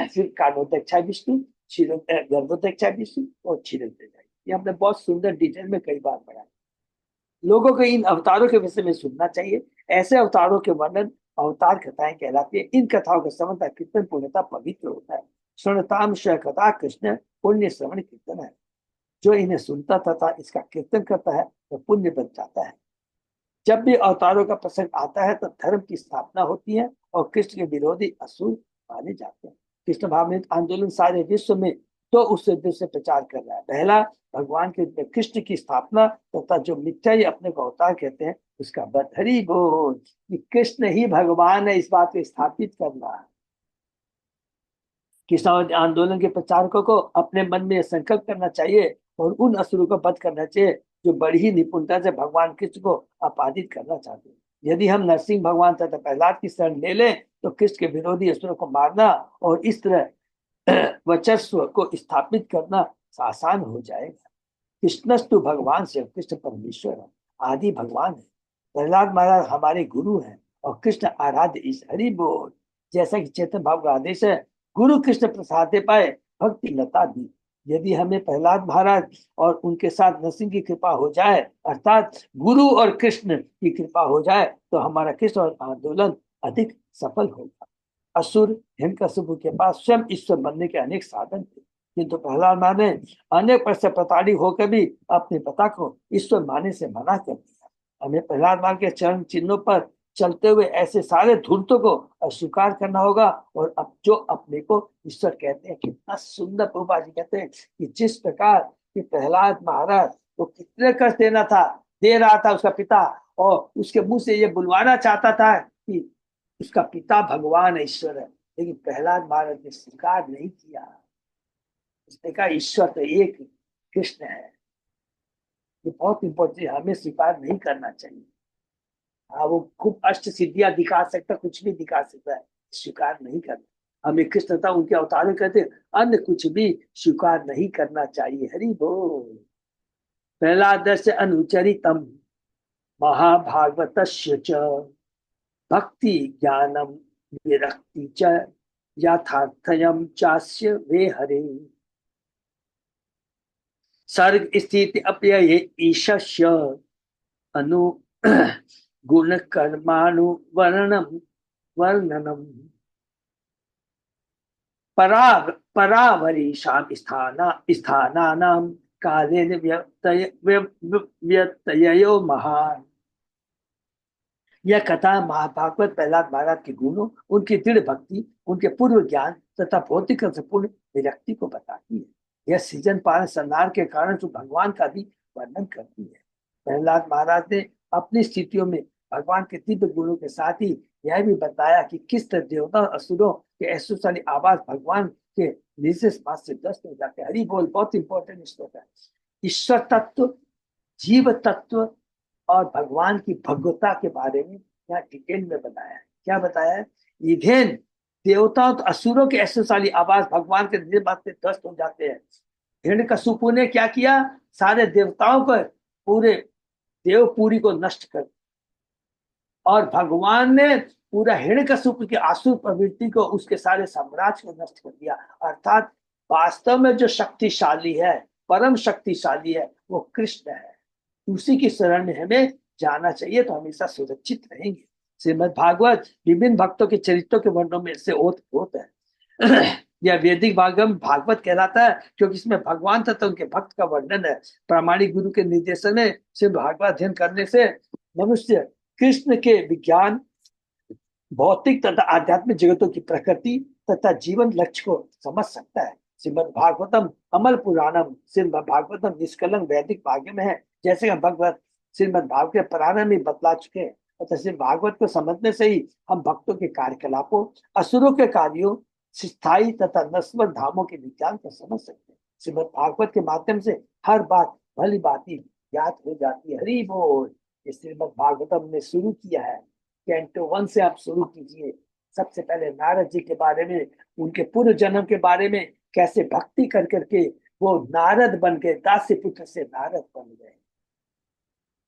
S1: फिर कारणोदक्षाय विष्णु, गर्भोदक्षाय विष्णु और क्षीरोदक्षाय। ये हमने बहुत सुंदर डिटेल में कई बार पढ़ा। लोगों को इन अवतारों के विषय में सुनना चाहिए। ऐसे अवतारों के वर्णन अवतार कथाएं कहलाती है। इन कथाओं का श्रवण कीर्तन पूर्णता पवित्र होता है। श्रवणताम कथा कृष्ण पुण्य श्रवण कीर्तन है। जो इन्हें सुनता तथा इसका कीर्तन करता है तो पुण्य बन जाता है। जब भी अवतारों का प्रसंग आता है तो धर्म की स्थापना होती है और कृष्ण के विरोधी असुर माने जाते हैं। कृष्ण भावनामृत आंदोलन सारे विश्व में तो उस उद्देश्य से प्रचार कर रहा है। पहला, भगवान के कृष्ण की स्थापना तथा जो मिथ्या ही अपने को अवतार कहते हैं उसका वध। हरि बोल, कि कृष्ण ही भगवान है, इस बात को स्थापित करना है। किसान आंदोलन के प्रचारकों को अपने मन में संकल्प करना चाहिए और उन असुरों को वध करना चाहिए जो बड़ी ही निपुणता से भगवान कृष्ण को आपादित करना चाहते हैं। यदि हम नरसिंह भगवान तथा प्रहलाद की शरण ले लें तो कृष्ण के विरोधी असुरों को मारना और इस तरह वर्चस्व को स्थापित करना आसान हो जाएगा। कृष्णस्तु भगवान से कृष्ण परमेश्वर है, आदि भगवान है। प्रहलाद महाराज हमारे गुरु हैं और कृष्ण आराध्य इस हरि बोल। जैसा कि चेतन भाव का आदेश है, गुरु कृष्ण प्रसादे पाए भक्ति लता दी। यदि हमें प्रहलाद महाराज और उनके साथ नरसिंह की कृपा हो जाए, अर्थात गुरु और कृष्ण की कृपा हो जाए, तो हमारा कृष्ण और आंदोलन अधिक सफल होगा। असुर हिरण्यकशिपु के पास स्वयं ईश्वर बनने के अनेक साधन थे, किंतु प्रहलाद महाराज ने अनेक वर्ष से प्रताड़ित होकर भी अपने पिता को ईश्वर मानने से मना कर दिया। हमें प्रहलाद महाराज के चरण चिन्हों पर चलते हुए ऐसे सारे धूर्तों को अस्वीकार करना होगा और अब जो अपने को ईश्वर कहते हैं। कितना सुंदर प्रभुपा जी कहते हैं कि जिस प्रकार कि प्रहलाद महाराज को कितने कष्ट देना था, दे रहा था उसका पिता, और उसके मुंह से ये बुलवाना चाहता था कि उसका पिता भगवान ईश्वर है, लेकिन प्रहलाद महाराज ने स्वीकार नहीं किया। उसने कहा ईश्वर तो एक कृष्ण है। ये बहुत इंपॉर्टेंट, हमें स्वीकार नहीं करना चाहिए। हाँ, वो खूब अष्ट सिद्धियां दिखा सकता, कुछ भी दिखा सकता है, स्वीकार नहीं करना। हमें कृष्ण था उनके अवतार कहते अन्य कुछ भी स्वीकार नहीं करना चाहिए। हरि बोल। प्रहलाद से अनुचरितम महाभागवत भक्ति ज्ञानम विरक्ति च यथार्थयम चास्य वे हरे सर्ग स्थिति अप्यय ईशस्य अनु गुण कर्माणु वर्णनम परावरीशाम स्थानानाम कालेन व्यत्ययो महान। यह कथा महाभागवत प्रहलाद महाराज के गुणों, उनकी दृढ़ भक्ति, उनके पूर्व ज्ञान तथा भौतिक पूर्ण विरक्ति को बताती है। यह सृजन पालन संहार के कारण जो भगवान का भी वर्णन करती है। प्रहलाद महाराज ने अपनी स्थितियों में भगवान के दिव्य गुणों के साथ ही यह भी बताया कि किस तरह देवता और असुरों के ऐश्वर्यशाली आवाज भगवान के निर्देश बात से ग्रस्त हो जाते हैं। हरि बोल। बहुत इंपॉर्टेंट श्लोक है। ईश्वर तत्व, जीव तत्व और भगवान की भगवता के बारे में यहाँ डिटेल में बताया है। क्या बताया है? इधेन देवताओं तो असुरों के ऐश्वर्यशाली आवाज भगवान के निर्देश बात से त्रस्त हो जाते हैं। हिरण्यकशिपु ने क्या किया? सारे देवताओं को, पूरे देवपुरी को नष्ट कर, और भगवान ने पूरा हिरण्यकशिपु की आसुर प्रवृत्ति को, उसके सारे साम्राज्य को नष्ट कर दिया। अर्थात वास्तव में जो शक्तिशाली है, परम शक्तिशाली है, वो कृष्ण है। उसी की शरण में हमें जाना चाहिए, तो हमेशा सुरक्षित रहेंगे। श्रीमद् भागवत विभिन्न भक्तों के चरित्रों के वर्णनों में से ओत है। यह वैदिक भागवत कहलाता है क्योंकि इसमें भगवान तथा उनके भक्त का वर्णन है। प्रामाणिक गुरु के निर्देशन में से भागवत अध्ययन करने से मनुष्य कृष्ण के विज्ञान, भौतिक तथा आध्यात्मिक जगतों की प्रकृति तथा जीवन लक्ष्य को समझ सकता है। श्रीमद् भागवतम अमल पुराणम, श्रीमद् भागवतम निष्कलंक वैदिक भाग्य में है। जैसे हम भगवत श्रीमद् भागवत के प्रारंभ में बतला चुके हैं, और श्रीमद् भागवत को समझने से ही हम भक्तों के कार्यकलापों, असुरों के कार्यों, स्थायी तथा नश्वर धामों के विज्ञान को समझ सकते हैं। श्रीमद् भागवत के माध्यम से हर बात भली बाती याद हो जाती है। हरि बोल। श्रीमद् भागवतम ने शुरू किया है, कैंटो 1 से आप शुरू कीजिए। सबसे पहले नारद जी के बारे में, उनके पूर्व जन्म के बारे में, कैसे भक्ति कर करके वो नारद बन गए, दास्य पुत्र से नारद बन गए।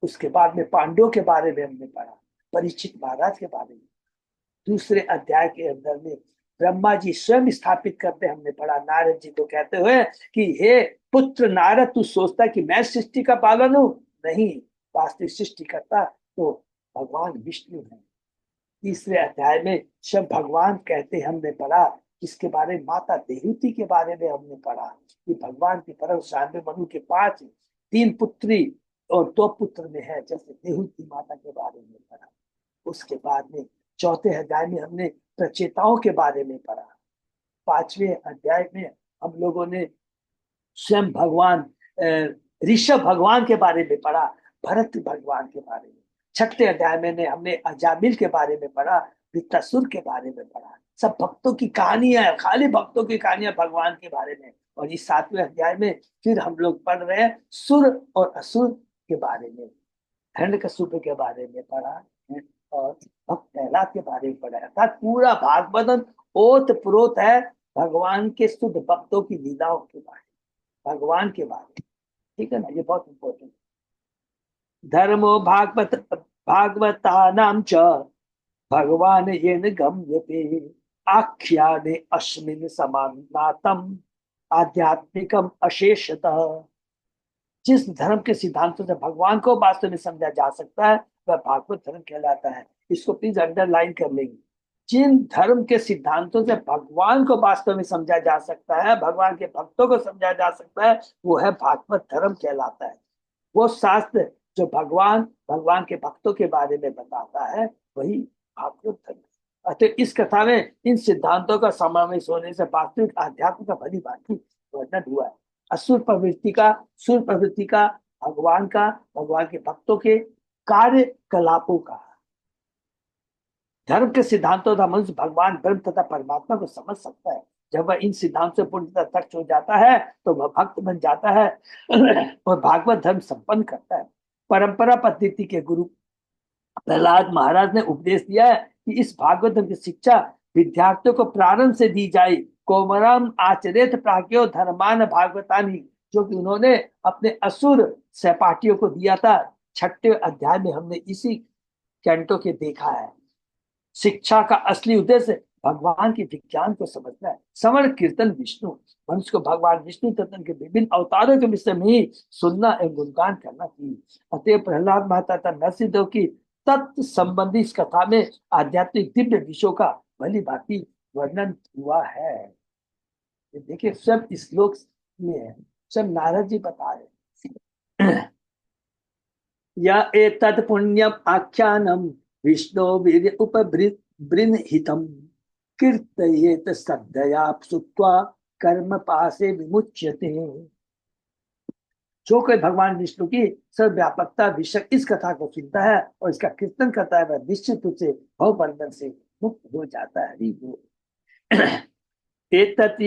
S1: उसके बाद में पांडवों के बारे में हमने पढ़ा, परीक्षित महाराज के बारे में। दूसरे अध्याय के अंदर में ब्रह्मा जी स्वयं स्थापित करते हमने पढ़ा, नारद जी को कहते हुए कि हे पुत्र नारद, तू सोचता कि मैं सृष्टि का पालन हूं? नहीं, वास्तविक सृष्टिकर्ता तो भगवान विष्णु है। तीसरे अध्याय में सब भगवान कहते हमने पढ़ा, इसके बारे में माता देहूति के बारे में हमने पढ़ा कि भगवान की परम शांति मनु के 5, 3 पुत्री और 2 पुत्र में है, जैसे देहूति माता के बारे में पढ़ा। उसके बाद में चौथे अध्याय में हमने प्रचेताओं के बारे में पढ़ा। 5वें अध्याय में हम लोगों ने स्वयं भगवान ऋषभ भगवान के बारे में पढ़ा, भरत भगवान के बारे में। 6ठे अध्याय में हमने अजामिल के बारे में पढ़ा, वृत्तासुर के बारे में पढ़ा। सब भक्तों की कहानियां है, खाली भक्तों की कहानियां भगवान के बारे में। और इस 7वें अध्याय में फिर हम लोग पढ़ रहे हैं सुर और असुर के बारे में, हिरण्यकश्यप के बारे में पढ़ा है, और भक्त प्रहलाद के बारे में पढ़ा। अर्थात पूरा भागवत ओत प्रोत है भगवान के शुद्ध भक्तों की लीलाओं के बारे में, भगवान के बारे में। ठीक है ना, ये बहुत इंपॉर्टेंट। धर्मो भागवता नाम च भगवान येन गम्यते आख्याने अस्मिन् समानातम आध्यात्मिकम अशेषतः। जिस धर्म के सिद्धांतों से भगवान को वास्तव में समझा जा सकता है वह भागवत धर्म कहलाता है। इसको प्लीज अंडरलाइन कर लेंगे। जिन धर्म के सिद्धांतों से भगवान को वास्तव में समझा जा सकता है, भगवान के भक्तों को समझा जा सकता है, वो है भागवत धर्म कहलाता है। वो शास्त्र जो भगवान भगवान के भक्तों के बारे में बताता है वही भागवत धर्म। अतः इस कथा में इन सिद्धांतों का समावेश होने से वास्तविक आध्यात्म का भली भांति वर्णन हुआ है। असुर प्रवृत्ति का, सुर प्रवृत्ति का, भगवान का, भगवान के भक्तों के कार्यकलापों का। धर्म के सिद्धांतों का मनुष्य भगवान ब्रह्म तथा परमात्मा को समझ सकता है। जब वह इन सिद्धांतों से पूर्णतः दक्ष हो जाता है तो वह भक्त बन जाता है और भागवत धर्म संपन्न करता है। परंपरा पद्धति के गुरु प्रहलाद महाराज ने उपदेश दिया है कि इस भागवत धर्म की शिक्षा विद्यार्थियों को प्रारंभ से दी जाए। कोमरम आचरित प्राज्ञो धर्मान भागवतानी, जो कि उन्होंने अपने असुर सहपाठियों को दिया था। 6ठे अध्याय में हमने इसी कैंटो के देखा है। शिक्षा का असली उद्देश्य भगवान के विज्ञान को समझना है। समण कीर्तन विष्णु, मनुष्य को भगवान विष्णु तत्व के विभिन्न अवतारों के विषय में ही सुनना एवं गुणगान करना चाहिए। अतः प्रहलाद महाता नरसिंहदेव की तत्व संबंधी इस कथा में आध्यात्मिक दिव्य विषयों का भली भांति वर्णन हुआ है। देखिए सब श्लोक में है, सब नारद जी बता रहे। या एतत् पुण्यम आख्यानम विष्णु वीर्य उपबृंहितम कीर्तयेत श्रद्धया सुत्वा कर्म पासे विमुच्यते। जो कोई भगवान विष्णु की सर्वव्यापकता विषय इस कथा को सुनता है और इसका कीर्तन करता है वह निश्चित रूप से भवबंधन से मुक्त हो जाता है। एतत्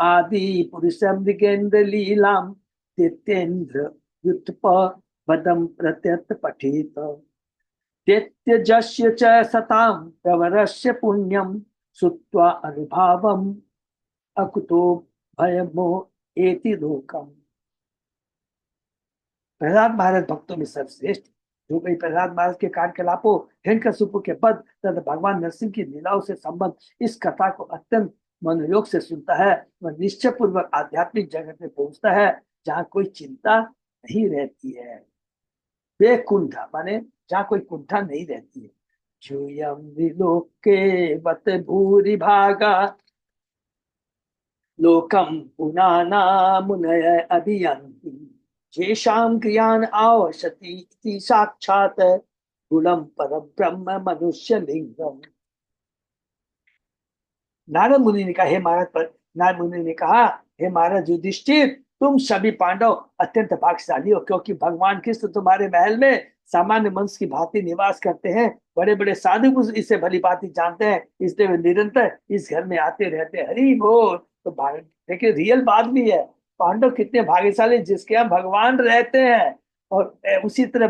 S1: आदि पुरुष मृगेन्द्र लीलाम तेतेन्द्र व्युत्प पदम प्रत्यत पठित तेत्यजस्य च सताम प्रवरस्य पुण्यम सुत्वा अनुभावम अकुतो भयमो एति लोकम। प्रहलाद महाराज भक्तों में सर्वश्रेष्ठ, जो कोई प्रहलाद महाराज के कार्यकलापों, हिरण्यकश्यप के पद तथा भगवान नरसिंह की लीलाओं से संबंध इस कथा को अत्यंत मनोयोग से सुनता है वह निश्चय पूर्वक आध्यात्मिक जगत में पहुंचता है जहाँ कोई चिंता नहीं रहती है। बेकुंठा माने जहाँ कोई कुंठा नहीं रहती है। चूयम विलोके वत भूरि भागा लोकम पुनाना मुनय अभियन्ति जेषां क्रियान आवशति साक्षात गुणम पर ब्रह्म मनुष्य लिंगम। नारद मुनि ने कहा हे महाराज, पर नारद मुनि ने कहा हे महाराज युधिष्ठिर, तुम सभी पांडव अत्यंत भाग्यशाली हो, क्योंकि भगवान कृष्ण तुम्हारे महल में सामान्य मनुष्य की भांति निवास करते हैं। बड़े बड़े साधु पुरुष इसे भली भांति जानते हैं, इसलिए वे निरंतर इस घर में आते रहते हैं। हरि बोल। तो देखिए रियल बात भी है, पांडव कितने भाग्यशाली जिसके यहाँ भगवान रहते हैं और उसी तरह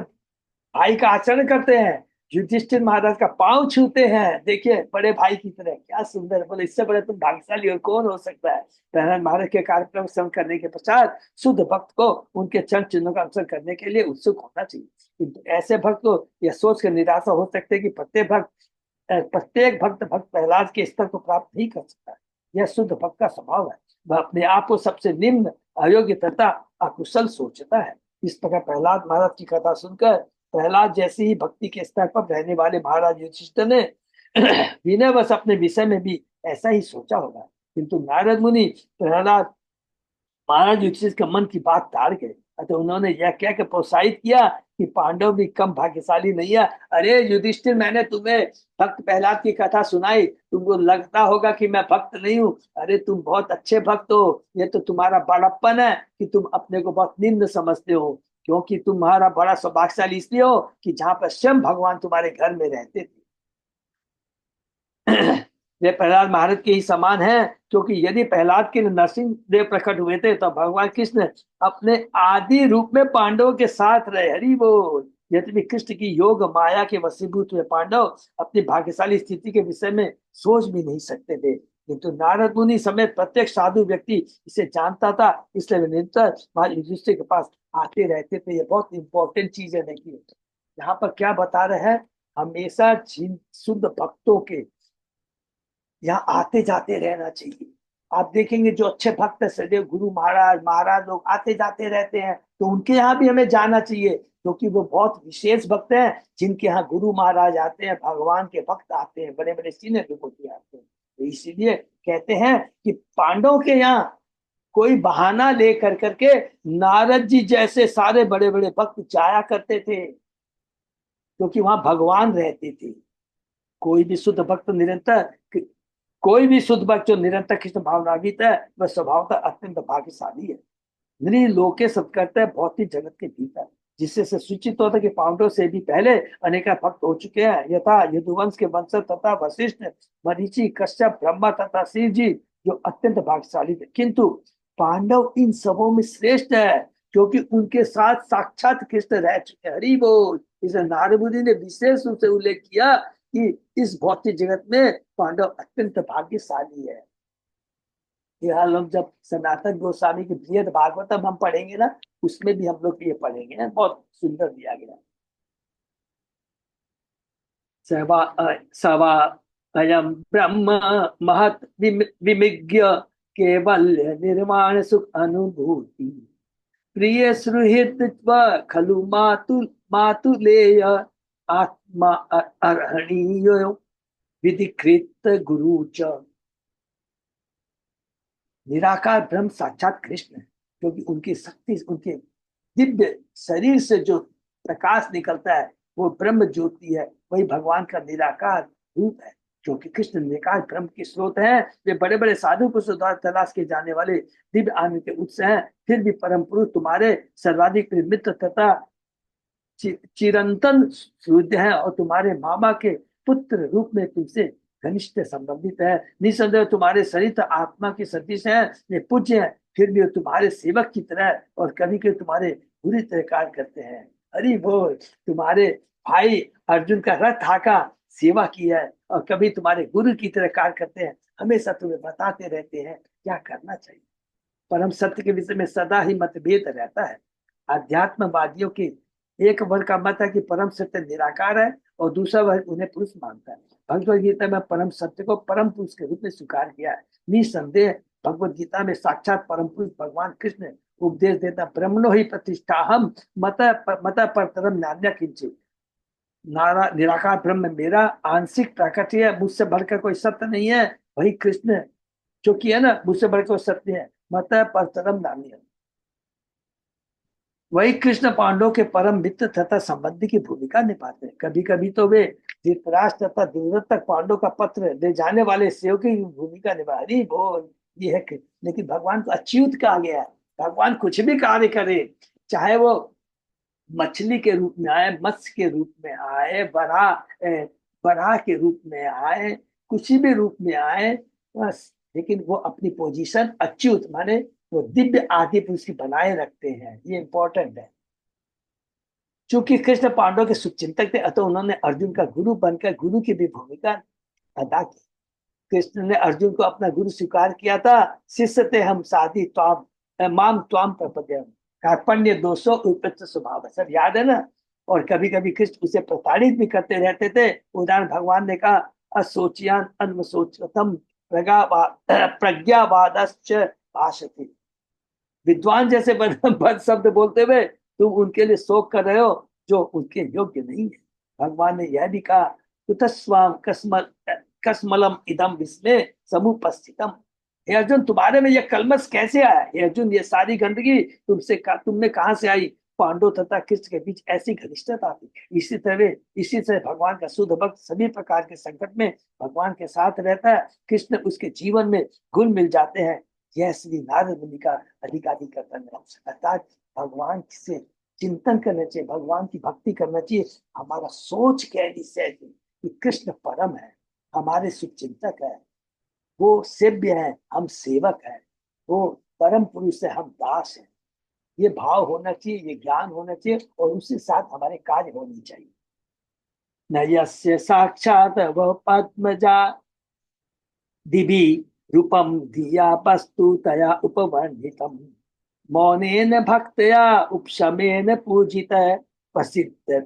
S1: भाई का आचरण करते हैं। युधिष्ठिर महाराज का पांव छूते हैं, देखिए बड़े भाई की तरह, क्या सुंदर। बोले इससे बड़े तुम भाग्यशाली और कौन हो सकता है। प्रहलाद महाराज के कार्यक्रम श्रवण करने के पश्चात शुद्ध भक्त को उनके चरण चिन्हों का अनुसरण करने के लिए उत्सुक होना चाहिए। किंतु ऐसे भक्त को यह सोच कर निराशा हो सकते कि प्रत्येक भक्त प्रहलाद के स्तर को प्राप्त नहीं कर सकता। यह शुद्ध भक्त का स्वभाव है, वह अपने आप को सबसे निम्न, अयोग्य तथा अकुशल सोचता है। इस प्रकार प्रहलाद महाराज की कथा सुनकर प्रहलाद जैसी ही भक्ति के स्तर पर रहने वाले महाराज युधिष्ठिर ने विनयवश अपने विषय में भी ऐसा ही सोचा होगा। किंतु नारद मुनि प्रहलाद महाराज युधिष्ठिर के मन की बात टाल गए। अतः उन्होंने यह कहकर प्रोत्साहित किया कि पांडव भी कम भाग्यशाली नहीं है। अरे युधिष्ठिर, मैंने तुम्हें भक्त प्रहलाद की कथा सुनाई, तुमको लगता होगा कि मैं भक्त नहीं हूँ। अरे तुम बहुत अच्छे भक्त हो, ये तो तुम्हारा बड़प्पन है कि तुम अपने को बहुत निम्न समझते हो, क्योंकि तुम्हारा बड़ा सौभाग्यशाली इसलिए हो कि जहाँ पर स्वयं भगवान तुम्हारे घर में रहते थे। वे प्रहलाद महाराज के ही समान है, क्योंकि यदि प्रहलाद के लिए नरसिंह देव प्रकट हुए थे तो भगवान कृष्ण अपने आदि रूप में पांडवों के साथ रहे। हरि बोल। यद्यपि कृष्ण की योग माया के वशीभूत हुए पांडव अपनी भाग्यशाली स्थिति के विषय में सोच भी नहीं सकते थे, किंतु नारद मुनि समेत प्रत्येक साधु व्यक्ति इसे जानता था, इसलिए वे निरंतर महाराज युधिष्ठिर के पास आते रहते थे। ये बहुत इंपॉर्टेंट चीज है। देखिए यहाँ पर क्या बता रहे हैं, हमेशा जिन शुद्ध भक्तों के यहाँ आते जाते रहना चाहिए। आप देखेंगे जो अच्छे भक्त है, सदैव गुरु महाराज महाराज लोग आते जाते रहते हैं, तो उनके यहाँ भी हमें जाना चाहिए, क्योंकि वो बहुत विशेष भक्त हैं जिनके यहाँ गुरु महाराज आते हैं, भगवान के भक्त आते हैं, बड़े बड़े सीनियर विभूति आते हैं। तो इसीलिए कहते हैं कि पांडवों के यहाँ कोई बहाना ले कर करके नारद जी जैसे सारे बड़े बड़े भक्त जाया करते थे, क्योंकि वहां भगवान रहते थे। कोई भी शुद्ध भक्त निरंतर कोई भी शुद्ध भक्त जो निरंतर कृष्ण भावनान्वित है वह स्वभावतः अत्यंत भाग्यशाली है। लोके सत्कर्ता है भौतिक जगत के भीतर, जिससे से सूचित होता है कि पांडवों से भी पहले अनेक भक्त हो चुके हैं, यथा यदुवंश के वंश तथा वशिष्ठ, मरीचि, कश्यप, ब्रह्मा तथा शिव जी, जो अत्यंत भाग्यशाली थे। किंतु पांडव इन सबों में श्रेष्ठ है, क्योंकि उनके साथ साक्षात कृष्ण रह चुके हैं। हरि बोल। इसे नारद मुनि ने विशेष रूप से उल्लेख किया कि इस भौतिक जगत में पांडव अत्यंत भाग्यशाली है। यह लोग जब सनातन गोस्वामी की बृहद भागवतम हम पढ़ेंगे ना, उसमें भी हम लोग ये पढ़ेंगे, बहुत सुंदर दिया गया। सवा सवा अयम ब्रह्म महत विमिज्ञ केवल्य निर्माण सुख अनुभूति प्रिय सुहृद खलु मातुलेय आत्मा अर्हणीय विधिकृत गुरु च। निराकार ब्रह्म साक्षात कृष्ण है, क्योंकि उनकी शक्ति, उनके दिव्य शरीर से जो प्रकाश निकलता है वो ब्रह्म ज्योति है, वही भगवान का निराकार रूप है। क्योंकि कृष्ण निराकार ब्रह्म के स्रोत हैं, वे बड़े बड़े साधु पुरुषों द्वारा तलाश के जाने वाले दिव्य आनंद के उत्स हैं। फिर भी परम पुरुष तुम्हारे सर्वाधिक प्रिय मित्र तथा चिरंतन सूर्य है, और तुम्हारे मामा के पुत्र रूप में तुमसे घनिष्ठ संबंधित है। निसंदेह तुम्हारे शरीर आत्मा की सदृश है, ये पूज्य है, फिर भी वो तुम्हारे सेवक की तरह और कभी कभी तुम्हारे बुरी तरह कार्य करते हैं। हरि बोल। तुम्हारे भाई अर्जुन का रथ हाका सेवा की है, और कभी तुम्हारे गुरु की तरह कार्य करते हैं, हमेशा तुम्हें बताते रहते हैं क्या करना चाहिए। परम सत्य के विषय में सदा ही मतभेद रहता है। अध्यात्मवादियों के एक वर्ग का मत है कि परम सत्य निराकार है, और दूसरा वर्ग उन्हें पुरुष मानता है। भगवत गीता में परम सत्य को परम पुरुष के रूप में स्वीकार किया है। निसंदेह भगवत गीता में साक्षात परम पुरुष भगवान कृष्ण उपदेश देता, ब्रह्मणो ही प्रतिष्ठा हम मत परतरम नान्य किंचित। निराकार ब्रह्म मेरा आंशिक प्राकट्य है, मुझसे बढ़कर कोई सत्य नहीं है। वही कृष्ण जो कि है ना, मुझसे बढ़कर कोई सत्य है, मत परतरम नान्य। वही कृष्ण पांडवों के परम मित्र तथा संबंधी की भूमिका निभाते हैं। कभी कभी तो वे धृतराष्ट्र तथा दुर्योधन तक पांडवों का पत्र ले जाने वाले सेवक की भूमिका निभा रही बोल। ये है लेकिन भगवान को अच्युत कहा गया है। भगवान कुछ भी कार्य करे, चाहे वो मछली के रूप में आए, मत्स्य के रूप में आए, बराह के रूप में आए, किसी भी रूप में आए, बस लेकिन वो अपनी पोजीशन अच्युत माने वो दिव्य आदि पुरुष की बनाए रखते हैं। ये इंपॉर्टेंट है। चूंकि कृष्ण पांडव के शुभचिंतक थे, अतः उन्होंने अर्जुन का गुरु बनकर गुरु की भी भूमिका अदा की। कृष्ण ने अर्जुन को अपना गुरु स्वीकार किया था। शिष्य थे हम साधी त्वाम माम त्वाम प्रपद्यम कार्पण्य दोषो उपयुक्त स्वभाव, सब याद है ना। और कभी कभी कृष्ण उसे प्रताड़ित भी करते रहते थे। उदाहरण भगवान ने कहा, असोचियान अन्वसोचतम प्रज्ञावादश्च भाषते। विद्वान जैसे बद शब्द बोलते हुए तुम उनके लिए शोक कर रहे हो जो उनके योग्य नहीं है। भगवान ने यह भी कहा, कुतस्वाम कसमलम इदम विस्मे समुपस्थितम। हे अर्जुन, तुम्हारे में यह कलमश कैसे आया? हे अर्जुन, ये सारी गंदगी तुमने कहां से आई? पांडव तथा कृष्ण के बीच ऐसी घनिष्ठता थी। इसी तरह भगवान का शुद्ध भक्त सभी प्रकार के संकट में भगवान के साथ रहता है। कृष्ण उसके जीवन में घुल मिल जाते हैं। यह श्री नारद मुनि का अधिकारी कर्तव्य है। अर्थात भगवान से चिंतन करना चाहिए, भगवान की भक्ति करना चाहिए। हमारा सोच कहनी चाहिए कि कृष्ण परम है, हमारे शुभचिंतक है, वो सेव्य है, हम सेवक है, वो परम पुरुष है, हम दास है। ये भाव होना चाहिए, ये ज्ञान होना चाहिए, और उसके साथ हमारे कार्य होने चाहिए। न यस्य साक्षात वह पद्मजा दिवि रूपम धिया वस्तु तया उपवर्णितम मौनेन भक्तया उपशमेन पूजित प्रसिद्ध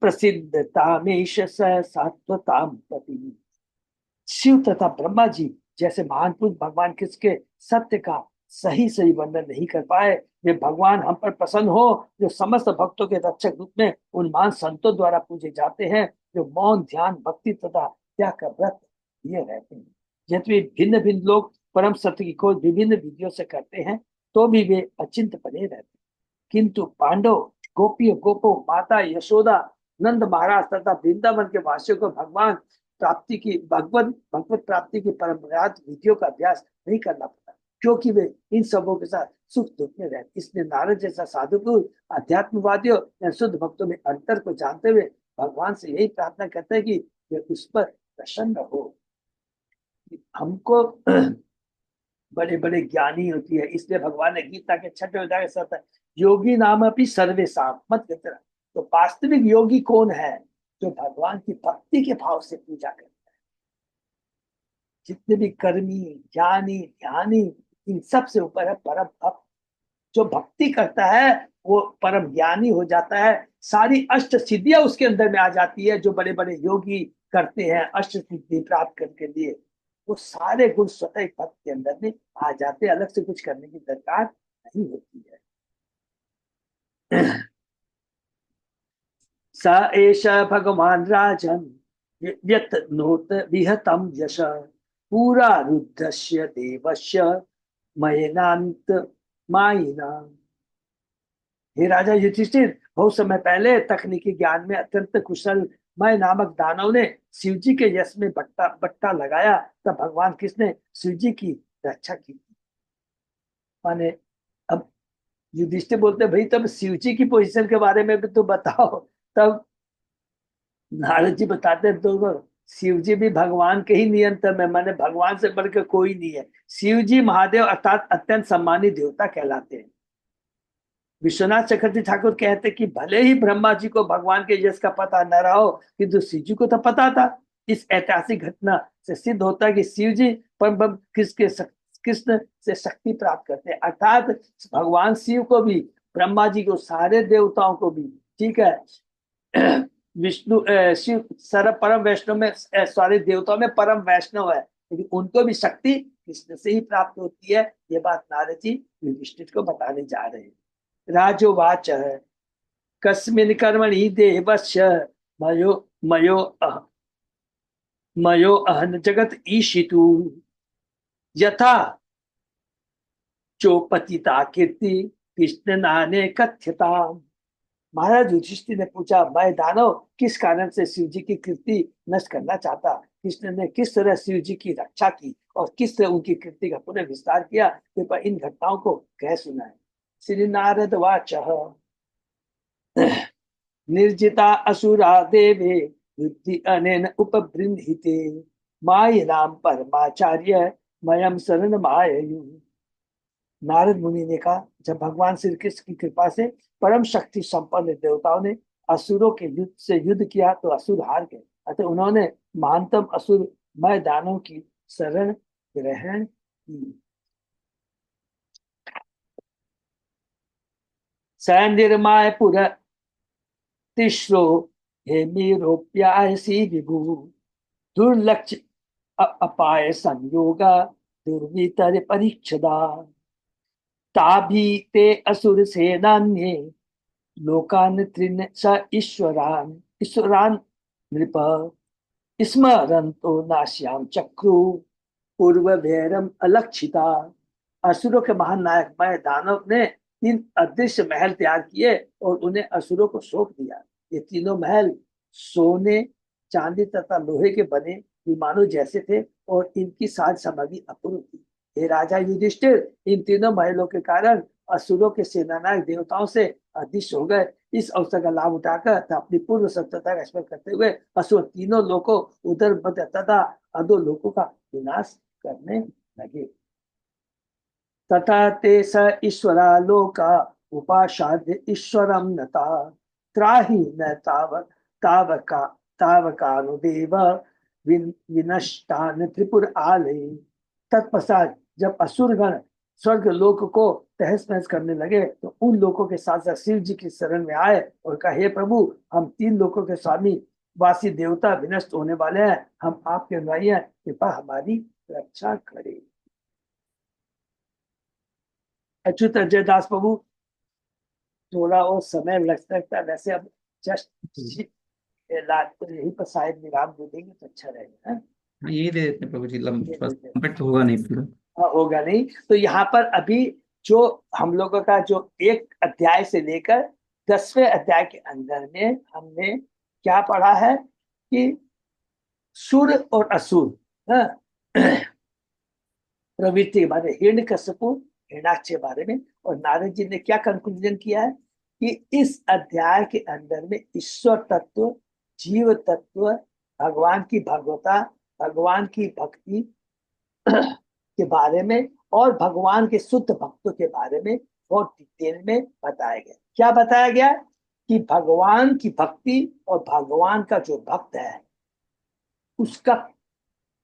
S1: प्रसिद्धतामेश स सात्वताम प्रति। शिव तथा ब्रह्मा जी जैसे महान पुरुष भगवान किसके सत्य का सही सही वर्णन नहीं कर पाए, वे भगवान हम पर प्रसन्न हो, जो समस्त भक्तों के रक्षक रूप में उन महान संतों द्वारा पूजे जाते हैं, जो मौन ध्यान भक्ति तथा त्याग का व्रत ये रहते हैं। यद्यपि भिन्न भिन्न लोग परम सत्य की खोज विभिन्न विधियों से करते हैं, तो भी वे अचिंत बने रहते हैं। किंतु पांडव, गोपियों, गोपो, माता यशोदा, नंद महाराज तथा वृंदावन के वासियों को भगवान प्राप्ति की भगवत भगवत प्राप्ति की परंपरागत विधियों का अभ्यास नहीं करना पड़ता, क्योंकि वे इन सबों के साथ सुख दुख में रहते। इसलिए नारद जैसा साधु पुरुष अध्यात्मवादियों या शुद्ध भक्तों में अंतर को जानते हुए भगवान से यही प्रार्थना करते हैं कि वे उस पर प्रसन्न हो। हमको बड़े बड़े ज्ञानी होती है, इसलिए भगवान ने गीता के छठे अध्याय के साथ योगी नाम अपनी सर्वेशम मत कहते। तो वास्तविक योगी कौन है? जो भगवान की भक्ति के भाव से पूजा करता है। जितने भी कर्मी, ज्ञानी, ध्यानी, इन सब से ऊपर है परम भक्त। जो भक्ति करता है वो परम ज्ञानी हो जाता है, सारी अष्ट सिद्धियां उसके अंदर में आ जाती है। जो बड़े बड़े योगी करते हैं अष्ट सिद्धि प्राप्त करने के लिए, वो सारे गुण स्वतः भक्त के अंदर में आ जाते हैं, अलग से कुछ करने की दरकार नहीं होती है। स एष भगवान राजन व्यतनोत विहतम यश पूरा रुद्रस्य देवस्य मयनांत मायिना। हे राजा युधिष्ठिर, बहुत समय पहले तकनीकी ज्ञान में अत्यंत कुशल मय नामक दानव ने शिव जी के यश में बट्टा बट्टा लगाया, तब भगवान कृष्ण ने शिव जी की रक्षा की। माने अब युधिष्ठिर बोलते भाई तब शिव जी की पोजीशन के बारे में भी तो बताओ। तब नारद जी बताते हैं तो शिव जी भी भगवान के ही नियंत्रण में, माने भगवान से बढ़कर कोई नहीं है। शिव जी महादेव अर्थात अत्यंत सम्मानित देवता कहलाते हैं। विश्वनाथ चक्रवर्ती ठाकुर कहते कि भले ही ब्रह्मा जी को भगवान के यश का पता न रहा हो, किंतु शिव जी को तो पता था। इस ऐतिहासिक घटना से सिद्ध होता है कि शिव जी परम कृष्ण से शक्ति प्राप्त करते हैं, अर्थात भगवान शिव को भी, ब्रह्मा जी को, सारे देवताओं को भी, ठीक है, विष्णु शिव सर परम वैष्णव में, सारे देवताओं में परम वैष्णव है, लेकिन उनको भी शक्ति कृष्ण से ही प्राप्त होती है। ये बात नारद जी युधिष्ठिर को बताने जा रहे हैं। राजोवाच कस्मिन् कर्मणि देवस्य मयो मयो मयो अहन जगत ईशितु यथा चोपतिता कीर्ति कृष्ण नाने कथ्यता। महाराज युधिष्ठिर ने पूछा, मैं दानव किस कारण से शिव जी की कीर्ति नष्ट करना चाहता? कृष्ण ने किस तरह शिव जी की रक्षा की और किस तरह उनकी कीर्ति का पुनः विस्तार किया, कृपया इन घटनाओं को कह सुनाए। श्री नारद वाच निर्जिता असुरा देवे युद्धि अनेन उपबृंहिते मायिनाम परमाचार्य मयम शरण माययु। नारद मुनि ने कहा, जब भगवान श्री कृष्ण की कृपा से परम शक्ति संपन्न देवताओं ने असुरों के युद्ध से युद्ध किया तो असुर हार गए, अतः उन्होंने महानतम असुर मय दानों की शरण ग्रहण की। सैन्यमाय पुर तिस्रो हेमीरोप्यायसी विभु दुर्लक्ष अपाय संयोगा दुर्वितर परीक्षदा ताभी ते असुर सेनान्ये लोकान त्रिन स ईश्वरान ईश्वरान नृप स्मरन्तो नाश्याम चक्रु पूर्व भैरम अलक्षिता। असुरों के महान नायक मय दानव ने 3 अदृश्य महल तैयार किए और उन्हें असुरों को सौंप दिया। ये तीनों महल सोने, चांदी तथा लोहे के बने विमानों जैसे थे और इनकी साज सामग्री अपूर्व थी। हे राजा युधिष्ठिर, इन तीनों महलों के कारण असुरों के सेनानायक देवताओं से अदृश्य हो गए। इस अवसर का लाभ उठाकर तथा अपनी पूर्व सत्यता का स्मरण करते हुए असुर तीनों लोगों उधर मध्य तथा अधो लोगों का विनाश करने लगे। तथा ते स ईश्वरा लोका उपासाद्य ईश्वरम नता त्राहि न तावका तावकानुदेव विनष्टान त्रिपुर आले। तत्पश्चात जब असुरगण स्वर्ग लोक को तहस नहस करने लगे तो उन लोगों के साथ साथ शिव जी की शरण में आए और कहा, हे प्रभु, हम तीन लोगों के स्वामी वासी देवता विनष्ट होने वाले हैं, हम आपके अनुयायी हैं, कृपा हमारी रक्षा करें। अच्युत अजय दास प्रभु, थोड़ा और समय लग सकता है, वैसे अब जस्ट यही पर शायद विराम दे देंगे तो अच्छा रहेगा।
S2: हाँ, यही दे देते हैं प्रभु जी, कंप्लीट तो होगा नहीं पूरा।
S1: हाँ, होगा नहीं तो यहाँ पर अभी जो हम लोगों का जो एक अध्याय से लेकर 10वें अध्याय के अंदर में हमने क्या पढ़ा है कि सुर और असुर, हाँ, प्रवृत्ति के बारे में, हिरण्यकशिपु हिरण्याक्ष के बारे में, और नारद जी ने क्या कंक्लूजन किया है कि इस अध्याय के अंदर में ईश्वर तत्व, जीव तत्व, भगवान की भगवता, भगवान की भक्ति के बारे में और भगवान के शुद्ध भक्तों के बारे में बहुत डिटेल में बताया गया। क्या बताया गया कि भगवान की भक्ति और भगवान का जो भक्त है उसका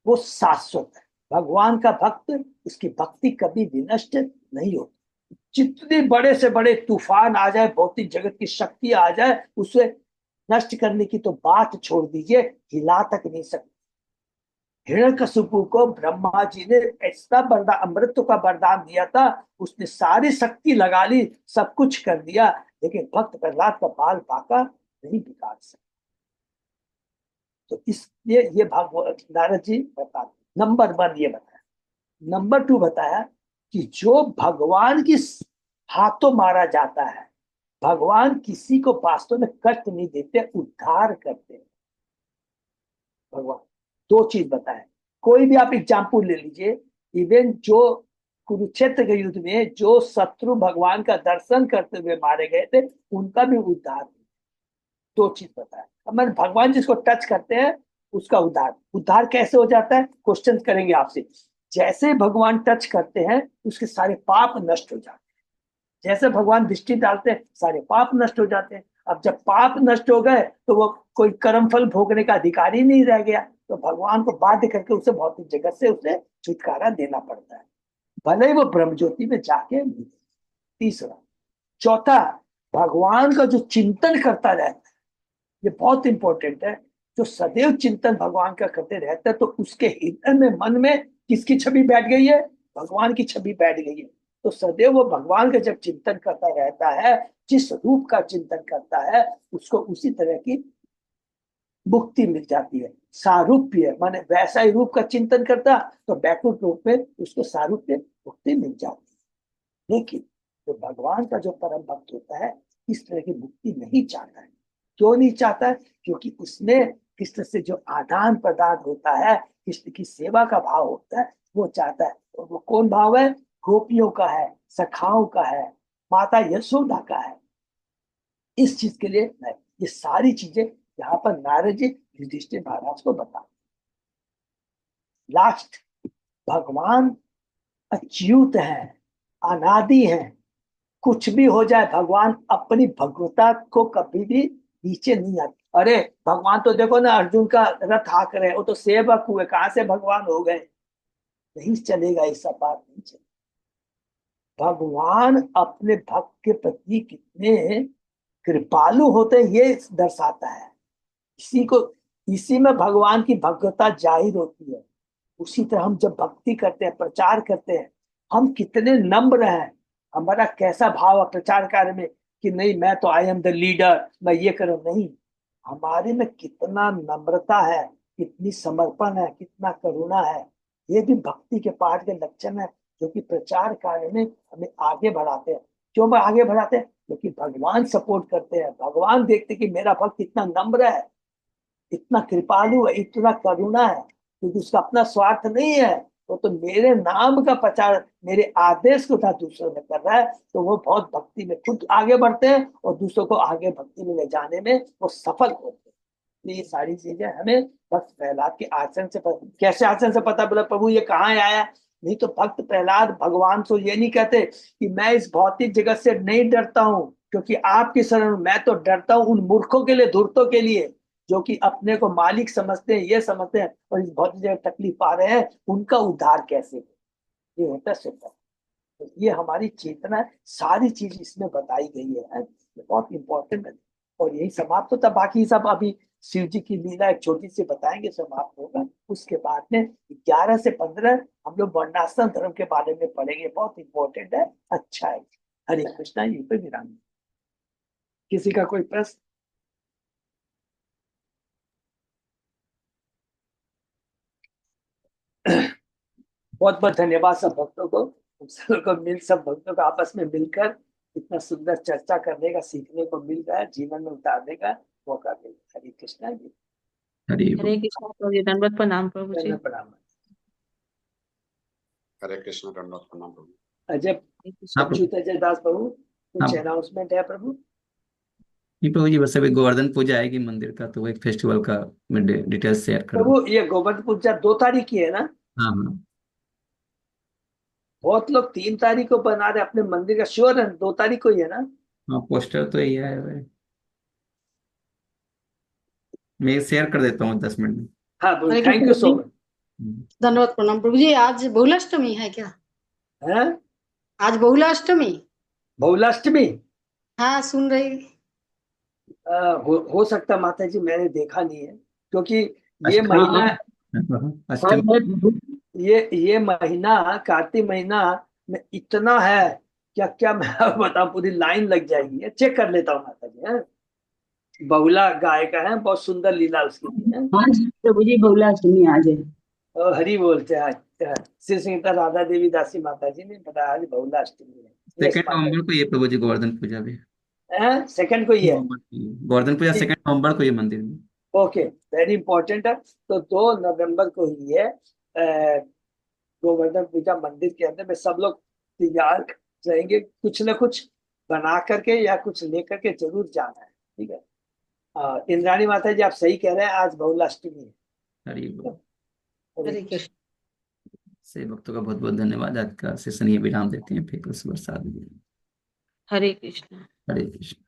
S1: वो शाश्वत है। भगवान का भक्त, उसकी भक्ति कभी विनष्ट नहीं होती। जितने बड़े से बड़े तूफान आ जाए, भौतिक जगत की शक्ति आ जाए, उसे नष्ट करने की तो बात छोड़ दीजिए, हिला तक नहीं सकती। हिरण्यकशिपु को ब्रह्मा जी ने ऐसा वरदान, अमृत का वरदान दिया था, उसने सारी शक्ति लगा ली, सब कुछ कर दिया, लेकिन भक्त प्रहलाद का बाल पाका नहीं बिगाड़ सकता। तो इसलिए ये भागवत नारद जी बताते। नंबर 1 ये बताया। नंबर 2 बताया कि जो भगवान की हाथों मारा जाता है, भगवान किसी को वास्तव में कष्ट नहीं देते, उद्धार करते हैं भगवान। 2 चीज बताए। कोई भी आप एग्जाम्पल ले लीजिए, इवन जो कुरुक्षेत्र के युद्ध में जो शत्रु भगवान का दर्शन करते हुए मारे गए थे, उनका भी उद्धार। 2 चीज बताया। मैंने भगवान जिसको टच करते हैं उसका उद्धार। उद्धार कैसे हो जाता है, क्वेश्चन करेंगे आपसे। जैसे भगवान टच करते हैं उसके सारे पाप नष्ट हो जाते हैं। जैसे भगवान दृष्टि डालते हैं सारे पाप नष्ट हो जाते हैं। अब जब पाप नष्ट हो गए तो वो कोई कर्म फल भोगने का अधिकारी नहीं रह गया, तो भगवान को बाध्य करके उसे भौतिक जगत से उसे छुटकारा देना पड़ता है, भले ही वो ब्रह्म ज्योति में जाके। तीसरा। चौथा, भगवान का जो चिंतन करता रहता है, ये बहुत इंपॉर्टेंट है। जो सदैव चिंतन भगवान का करते रहता है तो उसके हृदय में, मन में किसकी छवि बैठ गई है, भगवान की छवि बैठ गई है। तो सदैव वो भगवान का जब चिंतन करता रहता है, जिस रूप का चिंतन करता है, उसको उसी तरह की मुक्ति मिल जाती है। सारूप्य माने वैसा ही रूप का चिंतन करता तो बैकुंठ रूप में उसको सारूप्य मुक्ति मिल जाती है। लेकिन जो भगवान का जो परम भक्त होता है, इस तरह की मुक्ति नहीं चाहता है। क्यों नहीं चाहता है? क्योंकि उसमें कृष्ण से जो आदान प्रदान होता है, कृष्ण की सेवा का भाव होता है, वो चाहता है। और वो कौन भाव है? गोपियों का है, सखाओं का है, माता यशोदा का है। इस चीज के लिए नहीं। ये सारी चीजें यहाँ पर नारद जी युधिष्ठिर महाराज को बता। लास्ट, भगवान अच्युत है, अनादि है। कुछ भी हो जाए, भगवान अपनी भगवता को कभी भी नीचे नहीं आते। अरे भगवान तो देखो ना, अर्जुन का रथ हाँक रहे, वो तो सेवक हुए, कहां से भगवान हो गए? नहीं चलेगा, ऐसा बात नहीं चलेगा। भगवान अपने भक्त के प्रति कितने कृपालु होते हैं, ये दर्शाता है। इसी को, इसी में भगवान की भगवता जाहिर होती है। उसी तरह हम जब भक्ति करते हैं, प्रचार करते हैं, हम कितने नम्र हैं, हमारा कैसा भाव है प्रचार कार्य में कि नहीं मैं तो आई एम द लीडर, मैं ये करूं। नहीं, हमारे में कितना नम्रता है, कितनी समर्पण है, कितना करुणा है। ये भी भक्ति के पाठ के लक्षण है, जो कि प्रचार कार्य में हमें आगे बढ़ाते हैं। क्यों आगे बढ़ाते हैं? क्योंकि भगवान सपोर्ट करते हैं। भगवान देखते कि मेरा भक्त कितना नम्र है, इतना कृपालु है, इतना करुणा है, क्योंकि उसका अपना स्वार्थ नहीं है, वो तो मेरे नाम का प्रचार, मेरे आदेश को था दूसरों में कर रहा है, तो वो बहुत भक्ति में खुद आगे बढ़ते हैं और दूसरों को आगे भक्ति में ले जाने में वो सफल होते हैं। तो ये सारी चीजें हमें भक्त प्रहलाद के आचरण से कैसे आचरण से पता, बोला प्रभु ये कहाँ आया। नहीं तो भक्त प्रहलाद भगवान से ये नहीं कहते कि मैं इस भौतिक जगत से नहीं डरता हूँ क्योंकि आपकी शरण, मैं तो डरता हूँ उन मूर्खों के लिए, धूर्तों के लिए, जो कि अपने को मालिक समझते हैं, ये समझते हैं और इस भौतिक जगत तकलीफ पा रहे हैं, उनका उद्धार कैसे हो। ये होता है सुपर। तो ये हमारी चेतना है, सारी चीज इसमें बताई गई है, ये बहुत इंपॉर्टेंट है। और यही समाप्त होता, बाकी सब अभी शिव जी की लीला एक छोटी सी बताएंगे, समाप्त होगा। उसके बाद में 11 से 15 हम लोग वर्णाश्रम धर्म के बारे में पढ़ेंगे, बहुत इंपॉर्टेंट है, अच्छा है। हरे कृष्णा। यहीं पे विराम। किसी का कोई प्रश्न? बहुत बहुत धन्यवाद सब भक्तों को, हम सब को मिल, सब भक्तों को आपस में मिलकर इतना सुंदर चर्चा करने का, सीखने को मिल रहा है, जीवन में उतारने का मौका मिल रहा है। हरे कृष्णा जी।
S2: हरि बोल।
S3: हरे कृष्णा प्रभु जी, दंडवत प्रणाम प्रभु जी।
S1: धन्यवाद, प्रणाम।
S4: हरे कृष्ण दंडवत प्रणाम प्रभु।
S1: अजय,
S3: हरे कृष्णा।
S2: हाँ प्रभु।
S1: अच्युत अजय दास प्रभु, कुछ
S2: हाँ
S1: अनाउंसमेंट है प्रभु?
S2: नहीं प्रभु जी, बस अभी गोवर्धन पूजा आएगी मंदिर का, तो वो एक फेस्टिवल का मैं डिटेल्स शेयर कर दूँ।
S1: प्रभु ये गोवर्धन पूजा 2 तारीख की है ना?
S2: हाँ हाँ
S1: बहुत लोग 3 तारीख को बना रहे अपने मंदिर का, श्योर है 2 तारीख को ही है ना?
S2: हाँ, पोस्टर तो यही है भाई। मैं शेयर कर देता हूँ 10 मिनट में।
S1: हाँ,
S3: हरे
S1: थैंक
S3: कृष्ण
S1: यू
S3: प्रभु
S1: सो
S3: जी,
S1: मच।
S3: दंडवत प्रणाम प्रभु जी। आज बहुलाष्टमी है क्या?
S1: है
S3: आज बहुलाष्टमी?
S1: बहुलाष्टमी?
S3: हाँ, सुन रही।
S1: हो सकता माता जी, मैंने देखा नहीं है क्योंकि ये
S2: अष्टमी।
S1: महीना,
S2: हाँ,
S1: हाँ,
S2: अष्टमी।
S1: ये महीना, कार्तिक महीना में इतना है, क्या क्या मैं बताऊं, पूरी लाइन लग जाएगी। चेक कर लेता हूँ माता जी। है बहुला गाय का है, बहुत सुंदर लीला उसकी भी है।
S5: हाँ जी प्रभु जी, बहुलाष्टमी आज है।
S1: और हरि बोलते हैं आज। श्री संगीता राधा देवी दासी माता जी ने बताया आज बहुलाष्टमी है। यस
S2: 2 नवंबर को ये प्रभु जी गोवर्धन पूजा भी।
S1: माता, सेकंड को ही है।
S2: नवंबर को ये। गोवर्धन पूजा 2 नवंबर को ये मंदिर में।
S1: ओके, वेरी इंपॉर्टेंट है। तो 2 नवंबर को ही है गोवर्धन पूजा। मंदिर के अंदर में सब लोग तैयार रहेंगे, कुछ ना कुछ बना करके या कुछ लेकर के जरूर जाना है। ठीक है। इंद्राणी माता जी आप सही कह रहे हैं, आज बहुलाष्टमी है।
S2: हरि बोल।
S3: हरे कृष्ण।
S2: से भक्तों का बहुत बहुत धन्यवाद। आज का सेशन ये विराम देते हैं, फिर उस वर्षा।
S3: हरे कृष्ण।
S2: हरे कृष्ण।